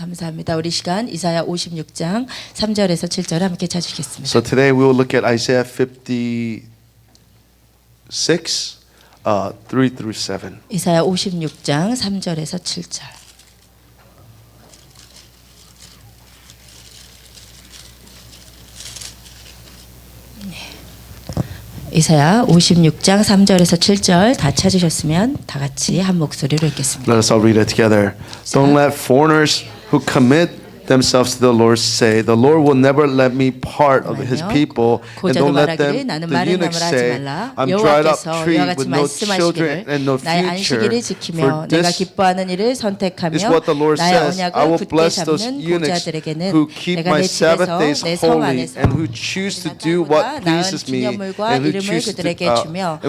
감사합니다. 우리 시간 이사야 56장 3절에서 7절 함께 찾으시겠습니다. So today we will look at Isaiah 56, 3 through 7. 이사야 56장 3절에서 7절. 이사야 56장 3절에서 7절 다 찾으셨으면 다 같이 한 목소리로 읽겠습니다. Let us all read it together. Don't let foreigners who commit themselves to the Lord say, the Lord will never let me part of his people. And don't let them, the eunuchs say, I'm dried up tree with no children and no future. For this is what the Lord says, I will bless those eunuchs who keep my Sabbath days holy and who choose to do what pleases me and who choose to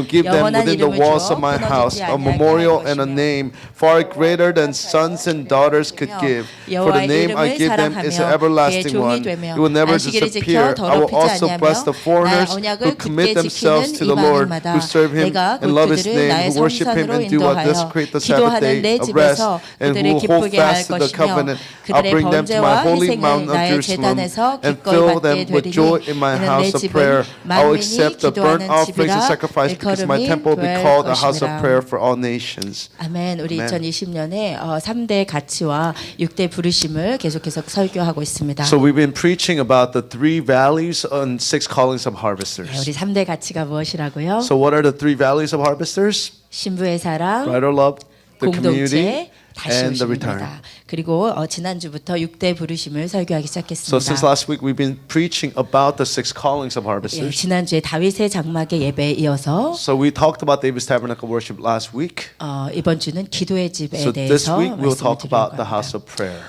give them within the walls of my house a memorial and a name far greater than sons and daughters could give. For the name I give them is an everlasting one. It will never disappear. I will also bless the foreigners who commit themselves to the Lord, who serve Him and love His name, who worship Him and do what desecrate the Sabbath day of rest, and who hold fast to the covenant. I'll bring them to my holy mountain of Jerusalem and fill them with joy in my house of prayer. I will accept the burnt offerings and sacrifice because my temple will be called a house of prayer for all nations. 아멘. 우리 2020년에 3대 가치와 6대 부르심을 계속해서 설교하고 있습니다. So we've been preaching about the 3 values and 6 callings of harvesters. 우리 3대 가치가 무엇이라고요? So what are the 3 values of harvesters? 신부의 사랑, Bridal love, the community, 공동체, 다시 and the return. 오십니다. 그리고 지난주부터 6대 부르심을 설교하기 시작했습니다. So since last week we've been preaching about the 6 callings of harvesters. 지난주에 다윗의 장막의 예배에 이어서 So we talked about David's tabernacle worship last week. 이번 주는 기도의 집에 So this 대해서 week we'll 말씀을 talk about the 드리려고 house 합니다. of prayer.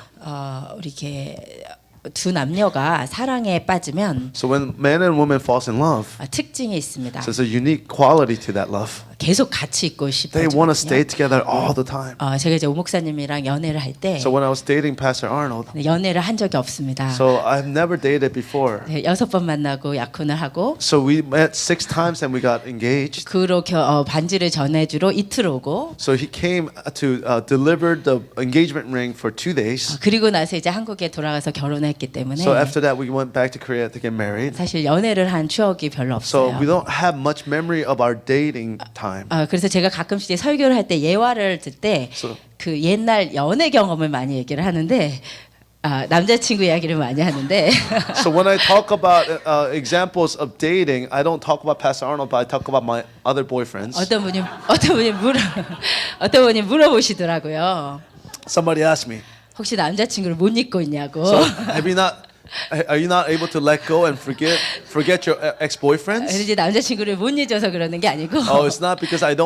우리 이렇게 두 남녀가 사랑에 빠지면 So when man and woman falls in love, 특징이 있습니다. there's a unique quality to that love. 계속 같이 있고 They want to stay 싶어지거든요. together all the time. 제가 이제 오 목사님이랑 연애를 할 때 So when I was dating Pastor Arnold, 연애를 한 적이 없습니다. so I've never dated before. 6번 만나고 약혼을 하고 So we met 6 times and we got engaged. 그로 반지를 전해주러 이틀 오고 So he came to deliver the engagement ring for 2 days. 그리고 나서 이제 한국에 돌아가서 결혼했기 때문에 So after that we went back to Korea to get married. 사실 연애를 한 추억이 별로 So 없어요. we don't have much memory of our dating time. 그래서 제가 가끔씩 설교를 할 때 예화를 들 때 그 옛날 연애 경험을 많이 얘기를 하는데 남자친구 이야기를 많이 하는데 So when I talk about examples of dating, I don't talk about Pastor Arnold, but I talk about my other boyfriends. 어떤 분이 물어보시더라고요. Somebody asked me, 혹시 남자친구를 못 잊고 있냐고. so are you not able to let go and forget your ex-boyfriends? 이제 남자친구를 못 잊어서 그러는 게 아니고. Oh, it's not because I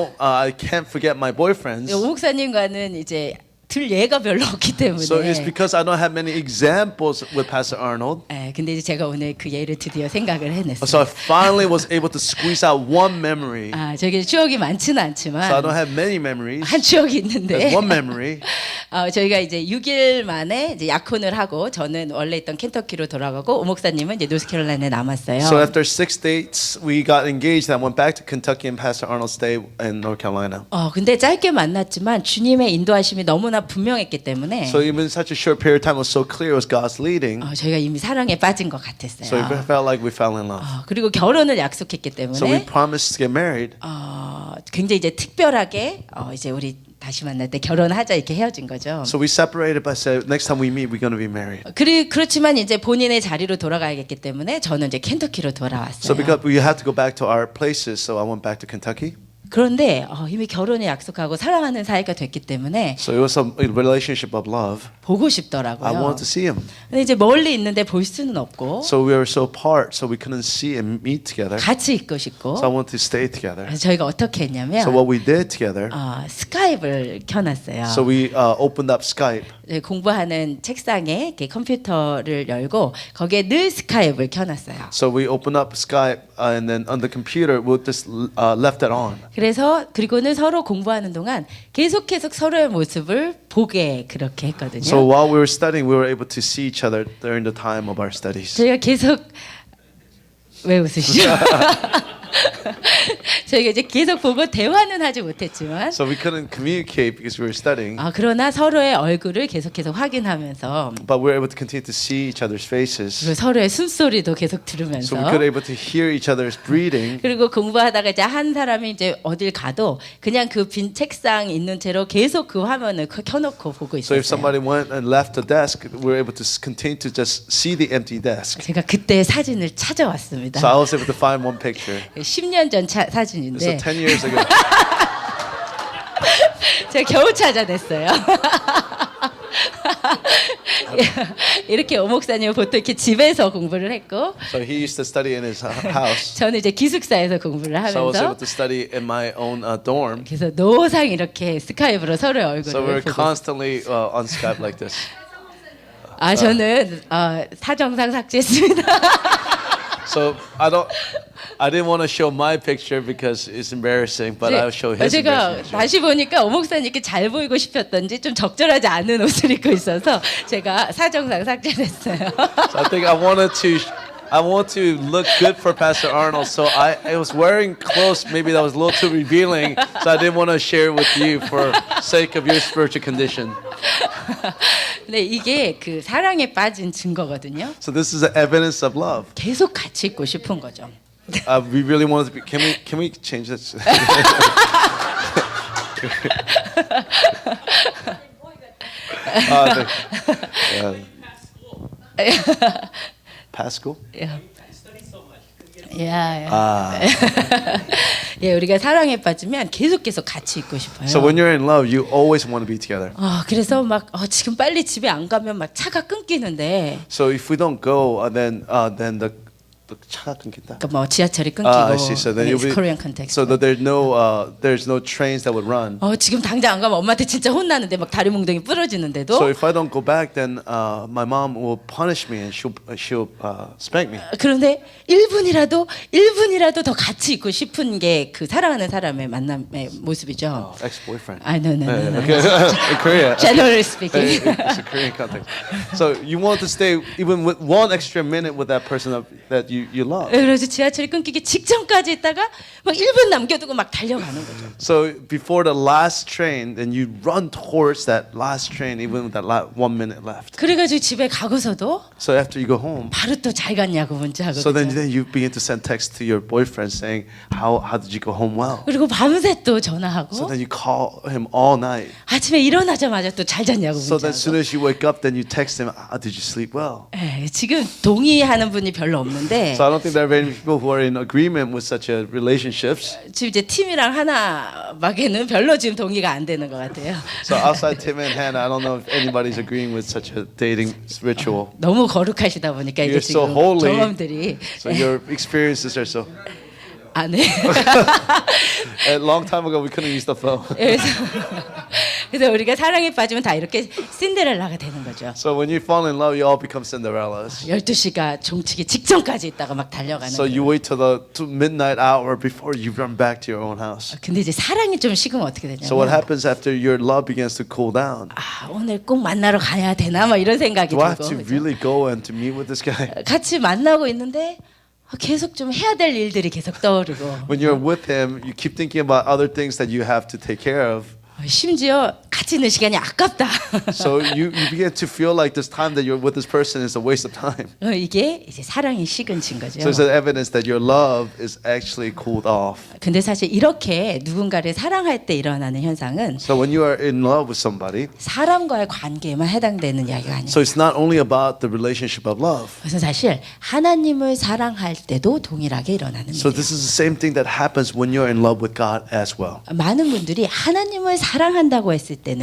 can't forget my boyfriends. 오 목사님과는 이제 들 예가 별로 없기 때문에. So it's because I don't have many examples with Pastor Arnold. 근데 이제 제가 오늘 그 예를 드디어 생각을 해냈어요. So I finally was able to squeeze out one memory. 저게 추억이 많지는 않지만 So I don't have many memories. 한 추억이 있는데. There's one memory. 저희가 이제 6일 만에 이제 약혼을 하고 저는 원래 있던 켄터키로 돌아가고 오 목사님은 이제 노스캐롤라이나에 남았어요. So after 6 dates, we got engaged and went back to Kentucky, and Pastor Arnold stayed in North Carolina. 근데 짧게 만났지만 주님의 인도하심이 너무나 분명했기 때문에 So even such a short period of time was so clear it was God's leading. 저희가 이미 사랑에 빠진 것 같았어요. So it felt like we fell in love. 그리고 결혼을 약속했기 때문에 So we promised to get married. 굉장히 이제 특별하게 이제 우리 다시 만날 때 결혼하자 이렇게 헤어진 거죠. So we separated, but said next time we meet, we're going to be married. 그렇지만 이제 본인의 자리로 돌아가야겠기 때문에 저는 이제 켄터키로 돌아왔어요. So because we had to go back to our places, so I went back to Kentucky. 그런데 이미 결혼을 약속하고 사랑하는 사이가 됐기 때문에 So it was a relationship of love. 보고 I 싶더라고요. wanted to see him. 근데 이제 멀리 있는데 볼 수는 없고 So we were so apart, so we couldn't see and meet together. 같이 있고 싶고 So I wanted to stay together. 그래서 저희가 어떻게 했냐면 So what we did together, 스카이프를 켜놨어요. so we opened up Skype. 공부하는 책상에 이렇게 컴퓨터를 열고 거기에 늘 스카이프를 켜놨어요. So we opened up Skype and then on the computer we just left it on. 그래서 그리고는 서로 공부하는 동안 계속 서로의 모습을 보게 그렇게 했거든요. So while we were studying, we were able to see each other during the time of our studies. 저희가 계속 왜 웃으시죠? 저희가 이제 계속 보고 대화는 하지 못했지만 So we couldn't communicate because we were studying. 그러나 서로의 얼굴을 계속해서 확인하면서 But we were able to continue to see each other's faces. 그리고 서로의 숨소리도 계속 So 들으면서 we could able to hear each other's breathing. 그리고 공부하다가 이제 한 사람이 이제 어딜 가도 그냥 그 빈 책상 있는 채로 계속 그 화면을 켜놓고 보고 So if 있었어요. somebody went and left the desk, we were able to continue to just see the empty desk. 제가 그때 사진을 찾아왔습니다. So I was able to find one picture. 10년 전 So 사진인데 10 years ago. 제가 겨우 찾아냈어요. 이렇게 오 목사님은 보통 이렇게 집에서 공부를 했고 So he used to study in his house. 저는 이제 기숙사에서 공부를 So I was able 하면서 to study in my own dorm. 그래서 노상 이렇게 스카이프로 서로의 So we 얼굴을 were 보고 constantly on Skype like this. 저는 사정상 삭제했습니다. So I didn't want to show my picture because it's embarrassing, but I'll show his 제가 embarrassing picture. 다시 보니까 오 목사님께 잘 보이고 싶었던지 좀 적절하지 않은 옷을 입고 있어서 제가 사정상 삭제했어요. So I think I want to look good for Pastor Arnold, so I was wearing clothes maybe that was a little too revealing, so I didn't want to share it with you for sake of your spiritual condition. 근데 이게 그 사랑에 빠진 증거거든요. So this is the evidence of love. 계속 같이 있고 싶은 거죠. We really wanted to be. Can we change this? Pascal. 예, 우리가 사랑에 빠지면 계속 같이 있고 싶어요. So when you're in love, you always want to be together. 그래서 막 지금 빨리 집에 안 가면 막 차가 끊기는데. So if we don't go, then the 차가 끊긴다. 그러니까 뭐 지하철이 끊기고. I see. So then you'll be. Korean context. So that there's no trains that would run. 지금 당장 안 가면 엄마한테 진짜 혼나는데 막 다리 몽둥이 부러지는데도. So if I don't go back, then my mom will punish me and she'll spank me. 그런데 1분이라도 더 같이 있고 싶은 게 그 사랑하는 사람의 만남의 모습이죠. Ex-boyfriend. No. Okay. In Korea. Generally speaking. It's a Korean context. So you want to stay even with one extra minute with that person that you love. 그래서 지하철이 끊기기 직전까지 있다가 막 1분 남겨두고 막 달려가는 거죠. So before the last train, then you run towards that last train, even with that 1 minute left. 그래가지고 집에 가고서도 So after you go home, 바로 또 잘 갔냐고 문자하고. so then you begin to send text to your boyfriend saying, how did you go home well? 그리고 밤새 또 전화하고. So then you call him all night. 아침에 일어나자마자 또 잘 잤냐고 So then as soon 문자하고. as you wake up, then you text him, did you sleep well? 지금 동의하는 분이 별로 없는데. So I don't think there are very many people who are in agreement with such a relationships. 지금 이제 팀이랑 하나밖에는 별로 지금 동의가 안 되는 것 같아요. So outside Tim and Hannah, I don't know if anybody's agreeing with such a dating ritual. 너무 거룩하시다 보니까 이게 You're so 지금 holy. 경험들이 So your experiences are so. 안 해. A long time ago, we couldn't use the phone. 그래서 우리가 사랑에 빠지면 다 이렇게 신데렐라가 되는 거죠. So when you fall in love, you all become Cinderellas. 12시가 종치기 직전까지 있다가 막 달려가는 So you wait till the midnight hour before you run back to your own house. 근데 이제 사랑이 좀 식으면 어떻게 되냐면 So what happens after your love begins to cool down? 오늘 꼭 만나러 가야 되나 막 이런 생각이 Do I have 들고 to really go and to meet with this guy? 같이 만나고 있는데 계속 좀 해야 될 일들이 계속 떠오르고 When you're with him, you keep thinking about other things that you have to take care of. 심지어 같이 있는 시간이 아깝다. So you begin to feel like this time that you're with this person is a waste of time. 이게 이제 사랑이 식은 증거죠. So it's an evidence that your love is actually cooled off. 근데 사실 이렇게 누군가를 사랑할 때 일어나는 현상은 So when you are in love with somebody, 사람과의 관계에만 해당되는 이야기가 아니에요. so it's not only about the relationship of love. 그래서 사실 하나님을 사랑할 때도 동일하게 일어나는 So 일이에요. this is the same thing that happens when you're in love with God as well. 많은 분들이 하나님을 사랑한다고 했을 때는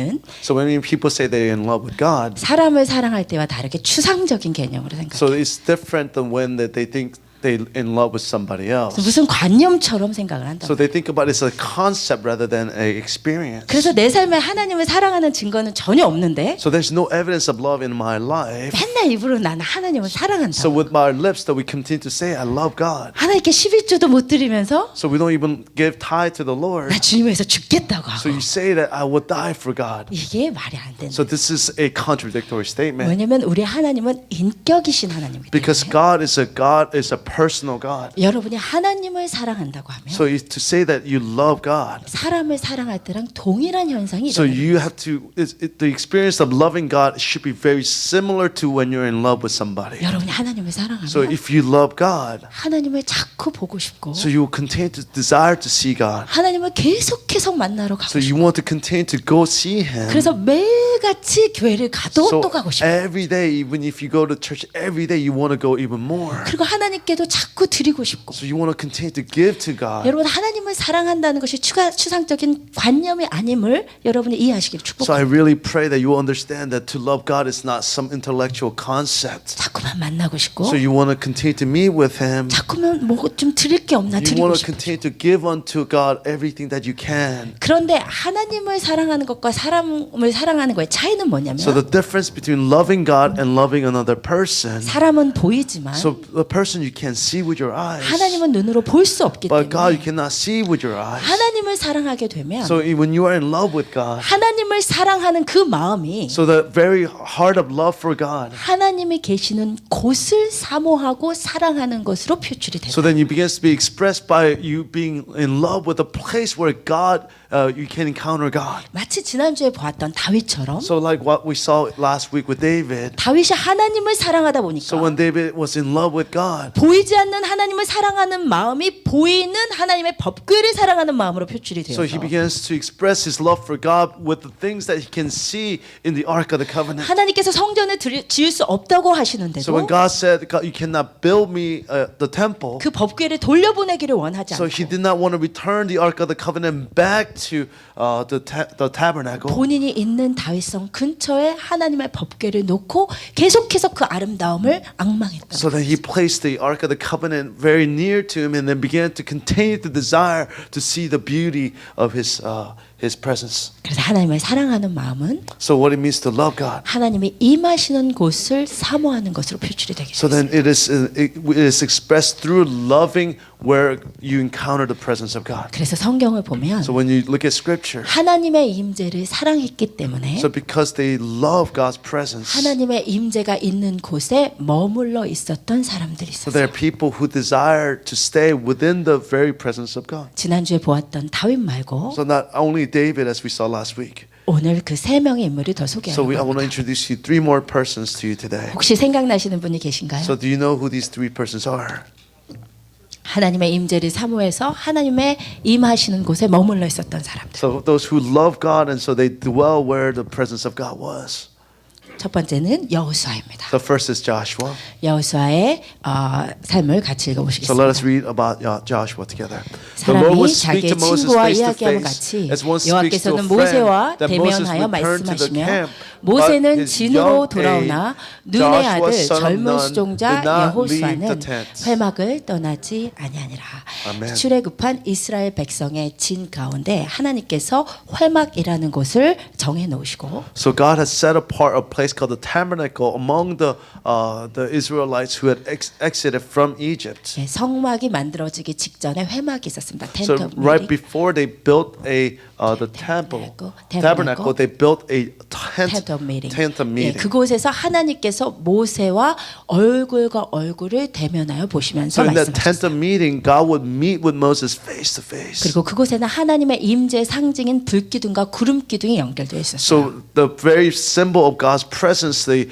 So when people say they're in love with God, 사람을 사랑할 때와 다르게 추상적인 개념으로 생각해요. so it's different than when that they think they're in love with somebody else. 무슨 관념처럼 생각을 한다. So they think about it as a concept rather than a experience. 그래서 내 삶에 하나님을 사랑하는 증거는 전혀 없는데 So there's no evidence of love in my life. 맨날 입으로 나는 하나님을 사랑한다. So with our lips that we continue to say I love God. 하나님께 11조도 못 드리면서 So we don't even give tithe to the Lord. 나 주님 위해서 죽겠다고 So 하고 you say that I will die for God. 이게 말이 안 된다. So this is a contradictory statement. 왜냐면 우리 하나님은 인격이신 하나님이기 Because 때문에 God is a personal God. 여러분이 하나님을 사랑한다고 하면 So to say that you love God, 사람을 사랑할 때랑 동일한 현상이 so 일어나요. you have to, the experience of loving God should be very similar to when you're in love with somebody. 여러분이 하나님을 So 사랑하면 if you love God, 하나님을 자꾸 보고 싶고 so you will continue to desire to see God. 하나님을 계속 만나러 가고 So you 싶고 want to continue to go see Him. 그래서 매일같이 교회를 가도 So 또 가고 싶고 every day, even if you go to church every day, you want to go even more. 그리고 하나님께도 자꾸 드리고 싶고 So you want to continue to give to God. 여러분 하나님을 사랑한다는 것이 추상적인 관념이 아님을 여러분이 이해하시기를 So I 축복합니다. really pray that you will understand that to love God is not some intellectual concept. 자꾸만 만나고 싶고 So you want to continue to meet with Him. 자꾸만 뭐 좀 드릴 게 없나 You 드리고 want to 싶고 continue to give unto God everything that you can. 그런데 하나님을 사랑하는 것과 사람을 사랑하는 거의 차이는 뭐냐면 So the difference between loving God and loving another person. 사람은 보이지만 So the person you can see with your eyes. 하나님은 눈으로 볼 수 없기 But God, you 때문에 cannot see with your eyes. 하나님을 사랑하게 되면 So when you are in love with God, 하나님을 사랑하는 그 마음이 so the very heart of love for God, 하나님이 계시는 곳을 사모하고 사랑하는 것으로 표출이 됩니다. so then you begins to be expressed by you being in love with a place where God, you can encounter God. 마치 지난주에 보았던 다윗처럼 So like what we saw last week with David. 다윗이 하나님을 사랑하다 So 보니까 when David was in love with God, 보이지 않는 하나님을 사랑하는 마음이 보이는 하나님의 법궤를 사랑하는 마음으로 표출이 so he 되어서 begins to express his love for God with the things that he can see in the Ark of the Covenant. 하나님께서 성전을 지을 수 없다고 So 하시는데도 when God said, God, you cannot build me the temple, 그 법궤를 돌려보내기를 원하지 so he 않고 did not want to return the Ark of the Covenant back to the tabernacle. 본인이 있는 다윗성 근처에 하나님의 법궤를 놓고 계속해서 그 아름다움을 앙망했다. So that he placed the Ark of the Covenant very near to him and then began to continue to desire to see the beauty of his presence. 그래서 하나님을 사랑하는 마음은 So what it means to love God. 하나님이 임하시는 곳을 사모하는 것으로 표출이 되게 So 됩니다. then it is expressed through loving where you encounter the presence of God. 그래서 성경을 보면 So when you look at scripture, 하나님의 임재를 사랑했기 때문에 so because they love God's presence, 하나님의 임재가 있는 곳에 머물러 있었던 사람들이 so there 있었어요. are people who desire to stay within the very presence of God. 지난주에 보았던 다윗 말고 So not only David as we saw last week. 오늘 그 세 명의 인물을 더 So 소개하려고 I want to 합니다. introduce you three more persons to you today. 혹시 생각나시는 분이 계신가요? So do you know who these three persons are? 하나님의 임재를 사모해서 하나님의 임하시는 곳에 머물러 있었던 사람들. So those who love God and so they dwell where the presence of God was. 첫 번째는 여호수아입니다. So first is Joshua. 여호수아의 삶을 같이 So let 읽어보시겠습니다. us read about Joshua together. The Lord 사람이 would speak 자기의 to Moses 친구와 face to 이야기함과 face 같이 as one speaks to a 여호와께서는 friend. 모세와 That Moses 대면하여 returned to the 말씀하시며 camp. 모세는 But his 진으로 young 돌아오나 age, 눈의 Joshua, 아들 son of 젊은 Nun, 수종자 did not leave 여호수아는 the tent. 회막을 떠나지 아니하니라. 아멘. 출애굽한 이스라엘 백성의 진 가운데 하나님께서 회막이라는 곳을 정해 놓으시고 So God has set apart a place called the tabernacle among the Israelites who had exited from Egypt. 예, 성막이 만들어지기 직전에 회막이 있었습니다. So 텐트 right 미리. before they built the tabernacle, they built a tent of meeting. tent of 예, meeting. 그곳에서 하나님께서 모세와 얼굴과 얼굴을 대면하여 보시면서 So in that tent 말씀하셨어요. of meeting, God would meet with Moses face to face. 그리고 그곳에는 하나님의 임재 상징인 불기둥과 구름 기둥이 연결되어 있었어요. So the very symbol of God's presence, the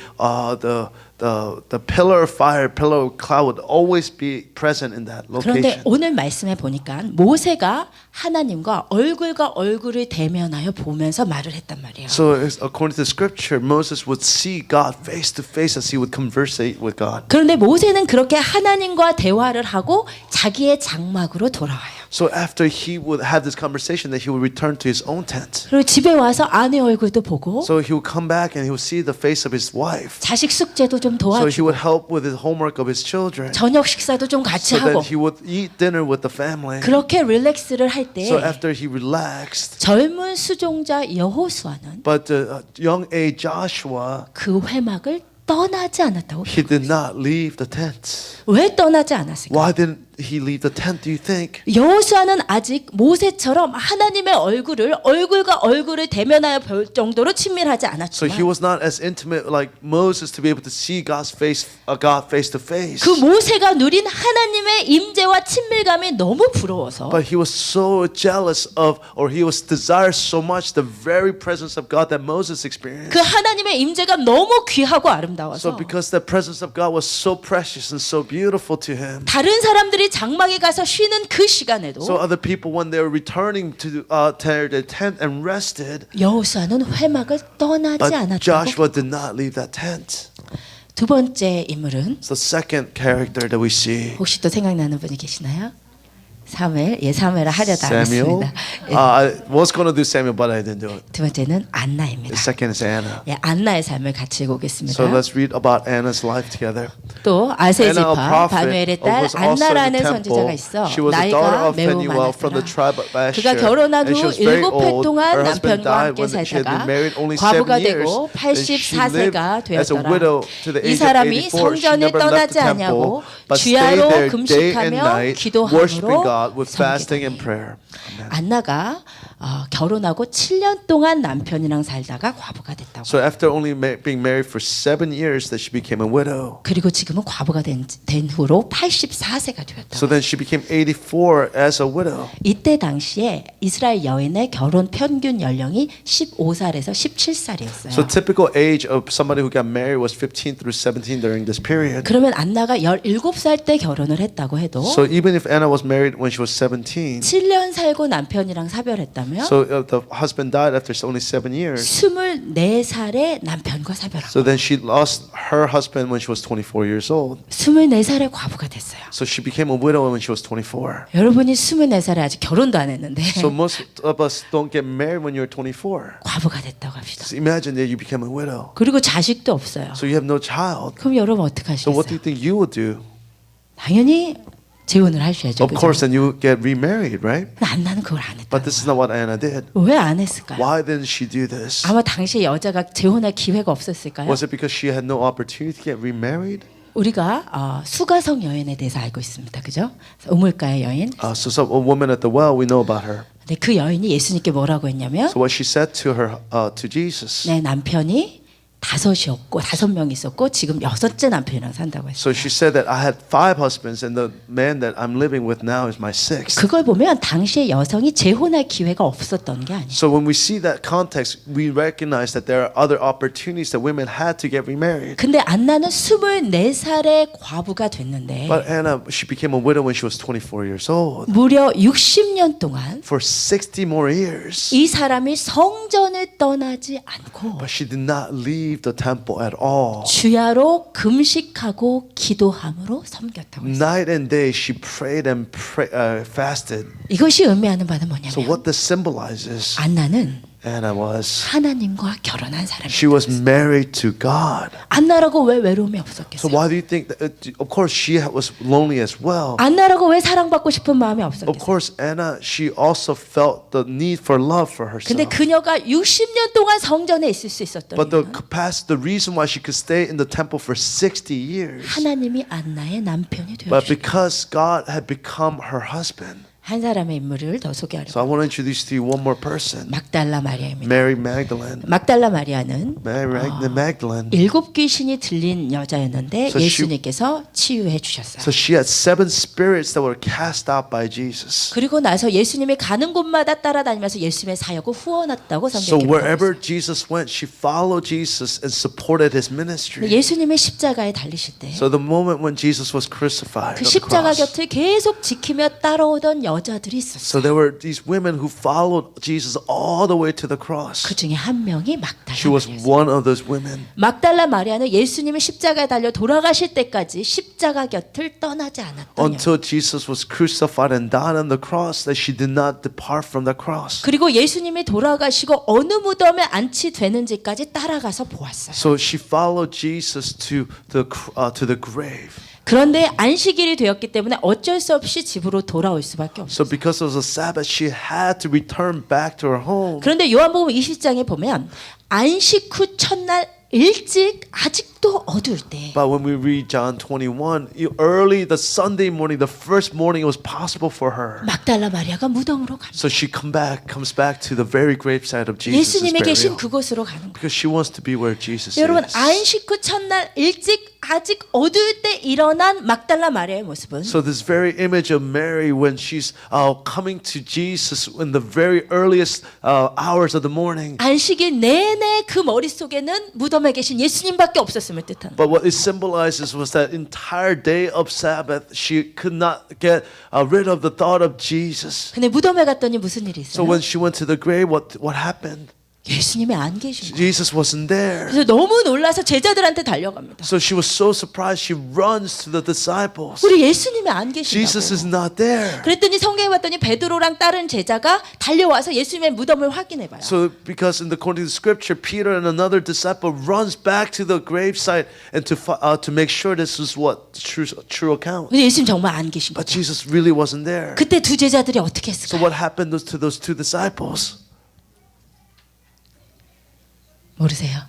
pillar of fire, pillar of cloud would always be present in that 그런데 location. 오늘 말씀에 보니까 모세가 하나님과 얼굴과 얼굴을 대면하여 보면서 말을 했단 말이에요. So according to Scripture, Moses would see God face to face as he would conversate with God. 그런데 모세는 그렇게 하나님과 대화를 하고 자기의 장막으로 돌아와요. So after he would have this conversation, that he would return to his own tent. 그리고 집에 와서 아내 얼굴도 보고 So he would come back and he would see the face of his wife. 자식 숙제도 좀 So he 도와주고 would help with his homework of his children. 저녁 식사도 좀 같이 So 하고 that he would eat dinner with the family. 그렇게 릴렉스를 할 때 So after he relaxed, 젊은 수종자 여호수아는 but the young age Joshua, 그 회막을 떠나지 않았다고. he did not leave the tent. 왜 떠나지 않았을까? Why didn't he leave the tent, do you think? 여호수아는 아직 모세처럼 하나님의 얼굴과 얼굴을 대면하여 볼 정도로 친밀하지 So he 않았지만 was not as intimate like Moses to be able to see God face to face. 그 모세가 누린 하나님의 임재와 친밀감이 너무 부러워서 But he was so jealous of, or he was desirous so much the very presence of God that Moses experienced. 그 하나님의 임재가 너무 귀하고 So 아름다워서 because the presence of God was so precious and so beautiful to him, 다른 사람들이 장막에 가서 쉬는 그 시간에도 so other people when they were returning to their tent and rested, 여호수아는 회막을 떠나지 but 않았다고. Joshua did not leave that tent. 두 번째 인물은 It's the second character that we see. 혹시 또 생각나는 분이 계시나요? 사무엘을 하려다 안 Samuel. 했습니다. I was going to do Samuel, but I didn't do it. 두 번째는 The 안나입니다. second is Anna. 안나의 삶을 같이 읽어보겠습니다. So let's read about Anna's life together. 또 Anna, a 아세지파 prophet, 바누엘의 딸 was also in the 안나라는 temple. 선지자가 있어. She was a daughter 나이가 of 매우 Phanuel from the 많았더라. tribe of Asher. 그가 결혼한 And she 후 was very 7해 old. 동안 Her husband 남편과 died 함께 when she had been 살다가 married only 7 과부가 years. 되고 Then she lived 84세가 as a 되었더라. widow to the 이 age of 사람이 84. She 성전을 never left 떠나지 the 않냐고 temple, but stayed 주야로 there day and 금식하며 night, worshiping 기도함으로 God with fasting and 섬기더니 prayer. 안나가 결혼하고 7년 동안 남편이랑 살다가 과부가 됐다고. So after only being married for 7 years, that she became a widow. 그리고 지금은 과부가 된 후로 84세가 되었다. So then she became 84 as a widow. 이때 당시에 이스라엘 여인의 결혼 평균 연령이 15살에서 17살이었어요. So typical age of somebody who got married was 15 through 17 during this period. 그러면 안나가 17살 때 결혼을 했다고 해도 So even if Anna was married when she was 17, 7년 살고 남편이랑 사별했다면 so the husband died after only 7 years. 24살에 남편과 사별하고 So then she lost her husband when she was 24 years old. 24살에 과부가 됐어요. So she became a widow when she was 24. 여러분이 24살에 아직 결혼도 안 했는데 So most of us don't get married when you're 24. 과부가 됐다고 합시다. So imagine that you became a widow. 그리고 자식도 없어요. So you have no child. 그럼 여러분 어떻게 So what do you 하시겠어요? think you would do? 당연히 재혼을 하셔야죠. Of course, then you get remarried, right? 안나는 그걸 안 했다. But this is not what Anna did. 왜 안 했을까요? Why didn't she do this? 아마 당시 여자가 재혼할 기회가 없었을까요? Was it because she had no opportunity to get remarried? 우리가 수가성 여인에 대해서 알고 있습니다. 그죠? 우물가의 여인. So a woman at the well, we know about her. 근데 그 여인이 예수님께 뭐라고 했냐면 So what she said to Jesus. 내 남편이 5명 있었고 지금 6째 남편이랑 산다고 했어요. So she said that I had 5 husbands and the man that I'm living with now is my 6th. 그걸 보면 당시에 여성이 재혼할 기회가 없었던 게 아니에요. So when we see that context, we recognize that there are other opportunities that women had to get remarried. 근데 안나는 24살에 과부가 됐는데 But Anna, she became a widow when she was 24 years old. 무려 60년 동안 For 60 more years. 이 사람이 성전을 떠나지 않고 But she did not leave the temple at all. 주야로 금식하고 기도함으로 섬겼다고 했어요. Night and day she prayed and fasted. 이것이 의미하는 바는 So 뭐냐면 what this symbolizes, 안나는 Anna was, 하나님과 결혼한 사람이에요. she was married to God. 안나라고 왜 외로움이 So 없었겠어요? why do you think that, of course she was lonely as well. 안나라고 왜 사랑받고 싶은 마음이 Of 없었겠어요? course Anna, she also felt the need for love for 근데 herself. 그녀가 60년 동안 성전에 있을 수 있었던 But the 이유는 capacity, the reason why she could stay in the temple for 60 years, 하나님이 안나의 남편이 but 되어주셨어요. because God had become her husband. 한 사람의 인물을 더 소개하려고. So I want to introduce to you one more person, 막달라 마리아입니다. Mary Magdalene. 막달라 마리아는 Mary Magdalene. 7귀신이 들린 여자였는데 So she- 예수님께서 치유해 주셨어요. So she had 7 spirits that were cast out by Jesus. 그리고 나서 예수님이 가는 곳마다 따라다니면서 예수님의 사역을 후원했다고 So 성경에 기록하고 wherever 있어요. Jesus went, she followed Jesus and supported his ministry. 예수님의 십자가에 달리실 때 그 So the moment when Jesus was crucified, on the 십자가 cross, 곁을 계속 지키며 따라오던 여자들이 있었어요. so there were these women who followed Jesus all the way to the cross. 그 중에 한 명이 막달라 She was 마리아였어요. one of those women. 막달라 마리아는 예수님의 십자가에 달려 돌아가실 때까지 십자가 곁을 떠나지 않았던 여. Until Jesus was crucified and died on the cross, that she did not depart from the cross. 그리고 예수님이 돌아가시고 어느 무덤에 안치되는지까지 따라가서 보았어요. So she followed Jesus to the grave. 그런데 안식일이 되었기 때문에 어쩔 수 없이 집으로 돌아올 수밖에 없어요. So because it was a Sabbath, she had to return back to her home. 그런데 요한복음 20장에 보면 안식 후 첫날 일찍 아직도 어두울 때 But when we read John 21, early the Sunday morning, the first morning, it was possible for her. 막달라 마리아가 무덤으로 갑니다. So she comes back to the very graveside of Jesus' 예수님이 계신 burial. 그곳으로 가는 거예요. Because she wants to be where Jesus 여러분 is. 안식 후 첫날 일찍 아직 어두울 때 일어난 막달라 마리아의 모습은 So this very image of Mary when she's coming to Jesus in the very earliest hours of the morning. 안식일 내내 그 머릿속에는 무덤에 계신 예수님밖에 없었음을 뜻하는 거예요. But what it symbolizes was that entire day of Sabbath, she could not get rid of the thought of Jesus. 근데 무덤에 갔더니 무슨 일이 So 있어요? when she went to the grave, what happened? 예수님이 안 계신 거예요. Jesus wasn't there. 그래서 너무 놀라서 제자들한테 달려갑니다. So she was so surprised. She runs to the disciples. 우리 예수님이 안 Jesus is 계신다고. not there. 그랬더니 성경에 봤더니 베드로랑 다른 제자가 달려와서 예수님의 무덤을 확인해 봐요. So because according to Scripture, Peter and another disciple runs back to the gravesite and to make sure this is what true account. 근데 예수님 정말 안 계신 But 거예요. Jesus really wasn't there. 그때 두 제자들이 어떻게 So 했을까요? what happened to those two disciples? 모르세요.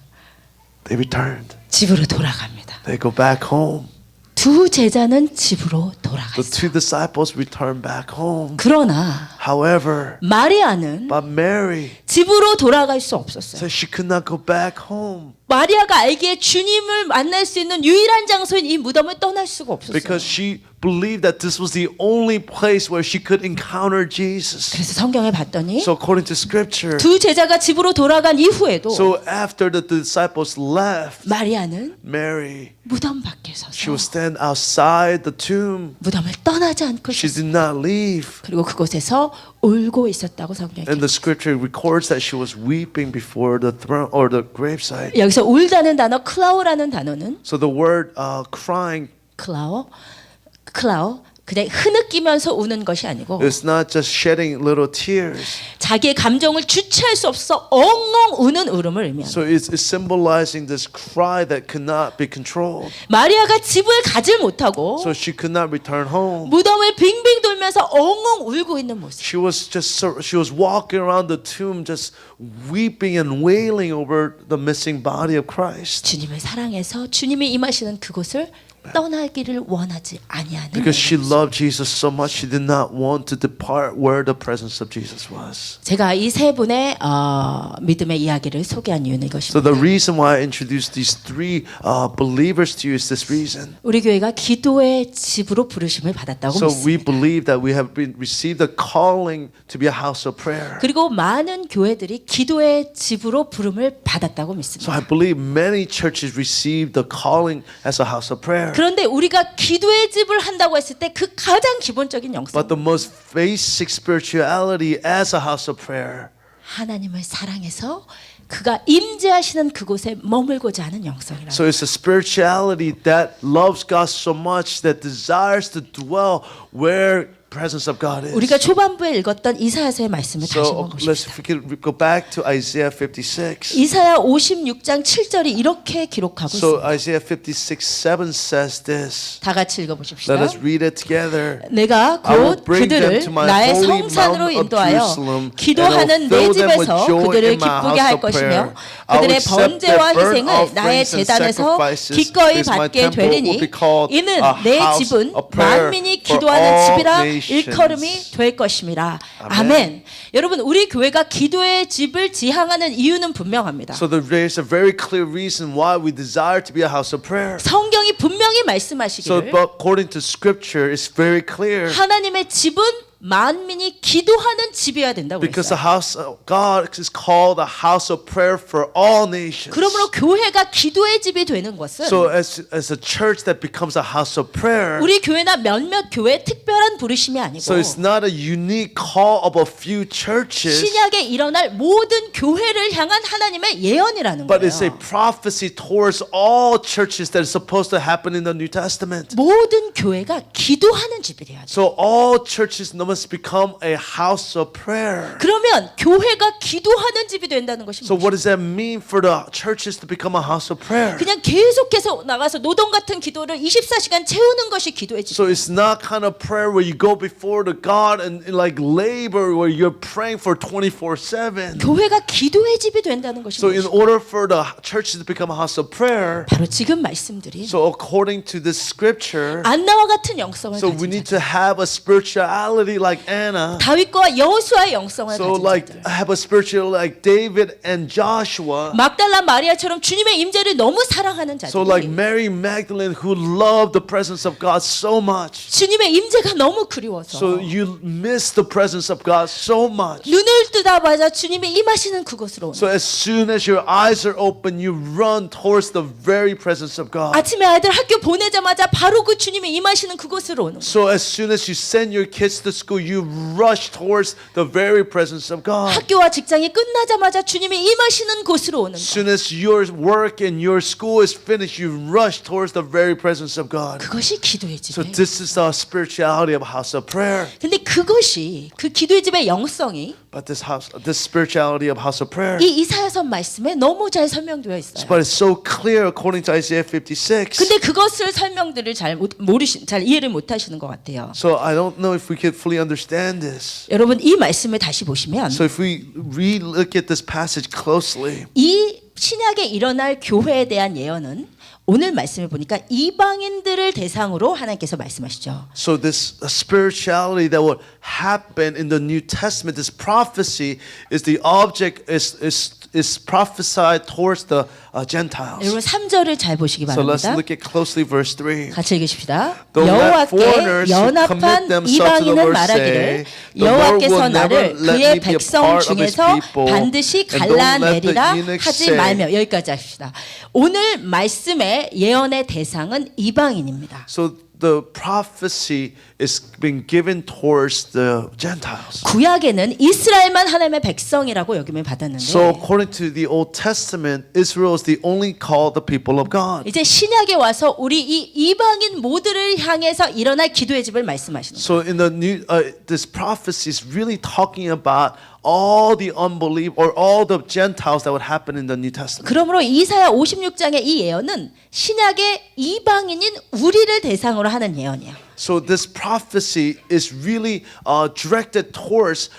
They returned. 집으로 돌아갑니다. They go back home. 두 제자는 집으로 The 돌아갔어요. two disciples return back home. 그러나 However, 마리아는 but Mary 집으로 돌아갈 수 없었어요. said she could not go back home 마리아가 알기에 주님을 만날 수 있는 유일한 장소인 이 무덤을 떠날 수가 없었어요. because she believed that this was the only place where she could encounter Jesus. 그래서 성경에 봤더니 So according to Scripture, 두 제자가 집으로 돌아간 이후에도 so after the disciples left, 마리아는 Mary, 무덤 밖에 she 서서 would stand outside the tomb. 무덤을 떠나지 않고 She 있었어요. did not leave. 그리고 그곳에서 울고 있었다고 성경에 And the Scripture records that she was weeping before the throne or the gravesite. 여기서 울다는 단어 클라오라는 단어는 So the word crying 클라오 그냥 흐느끼면서 우는 것이 아니고 is not just shedding little tears. 자기의 감정을 주체할 수 없어 엉엉 우는 울음을 의미합니다. So it's symbolizing this cry that could not be controlled. 마리아가 집을 가질 못하고 So she could not return home. 무덤을 빙빙 돌면서 엉엉 울고 있는 모습. She was walking around the tomb just weeping and wailing over the missing body of Christ. 주님을 사랑해서 주님이 임하시는 그곳을 떠나기를 원하지 아니하는 Because she 모습. loved Jesus so much, she did not want to depart where the presence of Jesus was. 제가 이 세 분의 믿음의 이야기를 소개한 이유는 So 이것입니다. the reason why I introduced these three believers to you is this reason. 우리 교회가 기도의 집으로 부르심을 받았다고 So we 믿습니다. believe that we have received a calling to be a house of prayer. 그리고 많은 교회들이 기도의 집으로 부름을 받았다고 So 믿습니다. I believe many churches received the calling as a house of prayer. 그런데 우리가 기도의 집을 한다고 했을 때 그 가장 기본적인 영성 But the most basic spirituality as a house of prayer 하나님을 사랑해서 그가 임재하시는 그곳에 머물고자 하는 영성이라. So it's a spirituality that loves God so much that desires to dwell where presence of God is. 우리가 초반부에 읽었던 이사야서의 말씀을 다시 So 한번 let's 보십시다. if we could go back to Isaiah 56. 이사야 56장 7절이 이렇게 기록하고 So 있습니다. Isaiah 56:7 says this. 다 같이 읽어보십시다. Let us read it together. 내가 I will 곧 bring them 그들을 to my 나의 holy 성산으로 mount of 인도하여 Jerusalem, 기도하는 and I will 내 fill them with 집에서 joy 그들을 in my 기쁘게 house 할 of 것이며 prayer. I will 그들의 accept their 번제와 burnt 희생을 나의 offerings and 제단에서 sacrifices, 기꺼이 because my 받게 temple will 되리니 be called 이는 a 내 house 집은 of prayer 만민이 for 기도하는 all 집이라 nations. 일컬음이 될 것임이라. 아멘. 여러분 우리 교회가 기도의 집을 지향하는 이유는 분명합니다. So there's a very clear reason why we desire to be a house of prayer. 성경이 분명히 So 말씀하시기를 but according to Scripture, it's very clear. 하나님의 집은 만민이 기도하는 집이어야 된다고 Because 했어요. the house of God is called a house of prayer for all nations. 그러므로 교회가 기도의 집이 되는 것은 So as a church that becomes a house of prayer, 우리 교회나 몇몇 교회의 특별한 부르심이 아니고 so it's not a unique call of a few churches, 신약에 일어날 모든 교회를 향한 하나님의 예언이라는 but it's a 거예요. prophecy towards all churches that is supposed to happen in the New Testament. 모든 교회가 기도하는 집이 돼야 돼요. So all churches, no must become a house of prayer. 그러면 교회가 기도하는 집이 된다는 것이 So what 무엇이죠? does that mean for the churches to become a house of prayer? 그냥 계속해서 나가서 노동 같은 기도를 24시간 채우는 것이 기도의 집. So it's not kind of prayer where you go before the God and like labor where you're praying for 24/7. 교회가 기도의 집이 된다는 것이 So in 무엇이죠? order for the churches to become a house of prayer, 바로 지금 말씀드린 so according to this scripture, 안나와 같은 영성을 so we 가진 need 자들. to have a spirituality like Anna. 다윗과 여호수아의 영성을 So 가진 like 자들. have a spirituality like David and Joshua. 막달라 마리아처럼 주님의 임재를 너무 사랑하는 So like 자들이 Mary Magdalene who loved the presence of God so much. 주님의 임재가 너무 그리워서 So you miss the presence of God so much. 눈을 뜨자마자 주님이 임하시는 그곳으로 오는 So as soon as your eyes are open, you run towards the very presence of God. 아침에 아이들 학교 보내자마자 바로 그 주님이 임하시는 그곳으로 오는 So as soon as you send your kids to school, you rush towards the very presence of God. 학교와 직장이 끝나자마자 주님이 임하시는 곳으로 오는 As 것. soon as your work and your school is finished, you rush towards the very presence of God. 그것이 기도의 So 집이에요. this is the spirituality of a house of prayer. 근데 그것이 그 기도의 집의 영성이 But this spirituality of house of prayer, 이 이사야서 말씀에 너무 잘 설명되어 있어요. but it's so clear according to Isaiah 56. 근데 그것을 설명들을 잘 이해를 못 하시는 것 같아요. So I don't know if we could fully understand this. 여러분 이 말씀을 다시 보시면 So if we re-look at this passage closely, 이 신약에 일어날 교회에 대한 예언은 오늘 말씀을 보니까 이방인들을 대상으로 하나님께서 말씀하시죠. so this spirituality that will happen in the New Testament, this prophecy is the object is prophesied towards the Gentiles. 여러분 3절을 잘 보시기 So let's 바랍니다. look at closely verse 3. 같이 읽으십시다. Don't let 여호와께 foreigners who 연합한 commit themselves to the 이방인은 Lord 말하기를 say, The Lord 여호와께서 will 나를 never let 그의 me be a 백성 part of his 중에서 people, 반드시 and don't let the 갈라내리라 eunuchs 하지 say. 말며 여기까지 합시다. 오늘 말씀의 예언의 대상은 이방인입니다. So the prophecy is being given towards the Gentiles. 구약에는 이스라엘만 하나님의 백성이라고 여김을 받았는데 So according to the Old Testament, Israel is the only called the people of God. 이제 신약에 와서 우리 이 이방인 모두를 향해서 일어날 기도의 집을 말씀하시는 거예요. So in the new, this prophecy is really talking about all the unbelief or all the Gentiles that would happen in the New Testament. 그러므로 이사야 56장의 이 예언은 신약의 이방인인 우리를 대상으로 하는 예언이에요. So this prophecy is really directed towards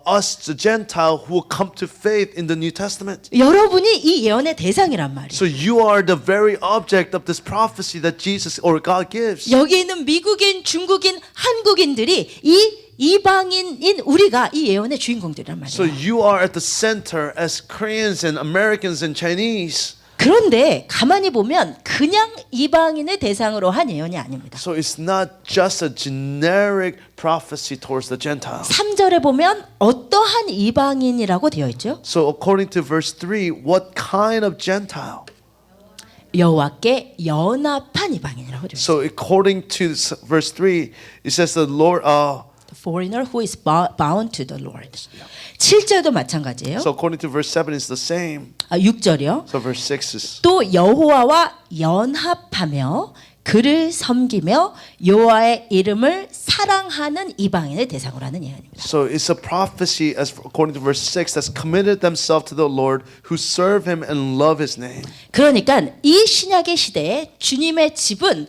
us, the Gentile, who will come to faith in the New Testament. 여러분이 이 예언의 대상이란 말이에요. So you are the very object of this prophecy that Jesus or God gives. 여기 있는 미국인, 중국인, 한국인들이 이 이방인인 우리가 이 예언의 주인공들이란 So 말이에요. you are at the center as Koreans and Americans and Chinese. 그런데 가만히 보면 그냥 이방인을 대상으로 한 예언이 아닙니다. So it's not just a generic prophecy towards the Gentiles. 3절에 보면 어떠한 이방인이라고 되어 있죠? So according to verse 3, what kind of Gentile? 여호와께 연합한 이방인이라고 되어 있죠. So according to verse 3, it says the Lord The foreigner who is bound to the Lord. 7절도 마찬가지예요. So according to verse 7 is the same. 6절이요. So verse 6 is 또 여호와와 연합하며 그를 섬기며 여호와의 이름을 사랑하는 이방인을 대상으로 하는 예언입니다. So it's a prophecy as according to verse 6 that's committed themselves to the Lord who serve him and love his name. 그러니까 이 신약의 시대에 주님의 집은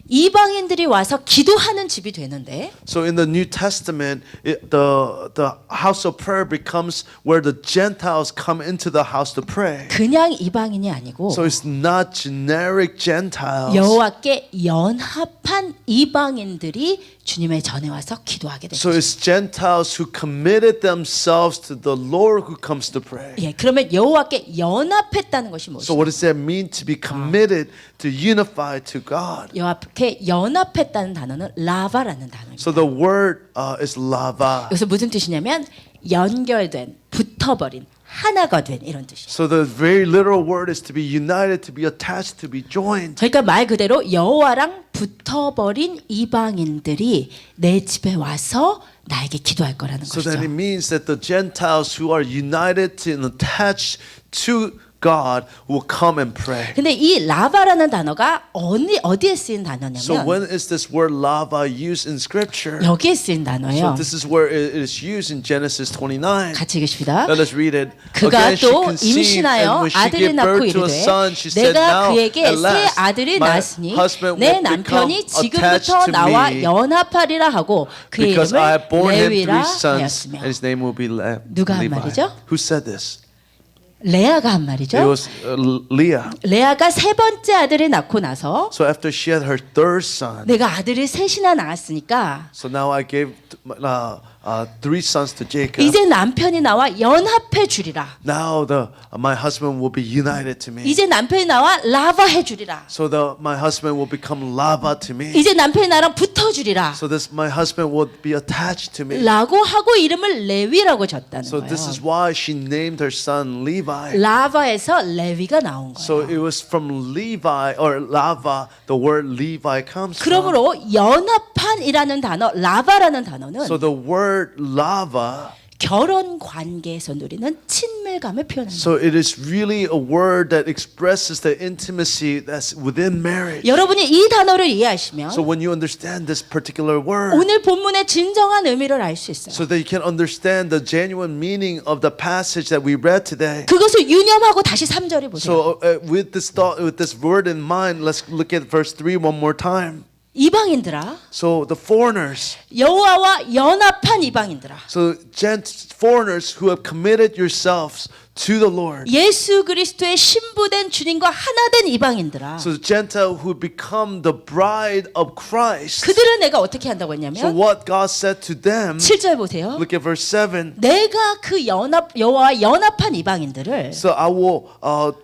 이방인들이 와서 기도하는 집이 되는데 So in the New Testament, the house of prayer becomes where the Gentiles come into the house to pray. 그냥 이방인이 아니고 So it's not generic Gentiles. 여호와께 연합한 이방인들이 주님의 전에 와서 기도하게 되죠. So it's Gentiles who committed themselves to the Lord who comes to pray. 예, 그러면 여호와께 연합했다는 것이 So 무엇이죠? what does that mean to be committed, to unify to God? 여호와께 연합했다는 단어는 라바라는 단어입니다. So the word is lava. 여기서 무슨 뜻이냐면 연결된, 붙어버린, 하나가 된 이런 뜻이에요. So the very literal word is to be united, to be attached, to be joined. 그러니까 말 그대로 여호와랑 붙어버린 이방인들이 내 집에 와서 나에게 기도할 거라는 So 것이죠. that it means that the Gentiles who are united and attached to God who will come and pray. 근데 이 라바라는 단어가 어디에 쓰인 단어냐면 So when is this word lava used in Scripture? 여기에 쓰인 So 단어예요. this is where it is used in Genesis 29. 같이 읽으십니다. Let us read it. 그가 Again, she 또 conceived, and 임신하여 when she 아들을 gave 낳고 birth to a 이르되 son, she said, 내가 "Now 그에게 at 새 last, 아들을 my 낳았으니 husband 내 will become 남편이 attached 지금부터 to 나와 me, 연합하리라 하고 그의 because I have 이름을 borne him 레위라 three sons, 하였으며." and his name will be 누가 한 Levi." 말이죠? Who said this? 레아가 한 It 말이죠. was Leah. 레아가 세 번째 아들을 낳고 나서 So after she had her third son, 내가 아들을 셋이나 낳았으니까 so now I gave three sons to Jacob. 이제 남편이 나와 연합해 주리라. Now my husband will be united to me. 이제 남편이 나와 라바 해 주리라. So my husband will become lava to me. 이제 남편이 나랑 붙어 주리라. So my husband will be attached to me. 라고 하고 이름을 레위라고 졌다는 So this is 거예요. why she named her son Levi. 라바에서 레위가 나온 So 거예요. it was from Levi or lava. The word Levi comes from. 그러므로 연합한이라는 단어, 라바라는 단어는 So the word lava. 결혼 관계에서 누리는 친밀감을 표현합니다. So it is really a word that expresses the intimacy that's within marriage. 여러분이 이 단어를 이해하시면 So when you understand this particular word, 오늘 본문의 진정한 의미를 알 수 있어요. so that you can understand the genuine meaning of the passage that we read today. 그것을 유념하고 다시 3절에 보세요. So with this thought, with this word in mind, let's look at verse 3 one more time. 이방인들아, So the foreigners, 여호와와 연합한 이방인들아, so foreigners who have committed yourselves to the Lord. 예수 그리스도의 신부된 주님과 하나된 이방인들아, So the Gentile who become the bride of Christ. 그들은 내가 어떻게 한다고 So 했냐면 what God said to them, 7절 보세요. look at verse 7. 내가 그 여호와와 연합한 이방인들을 So I will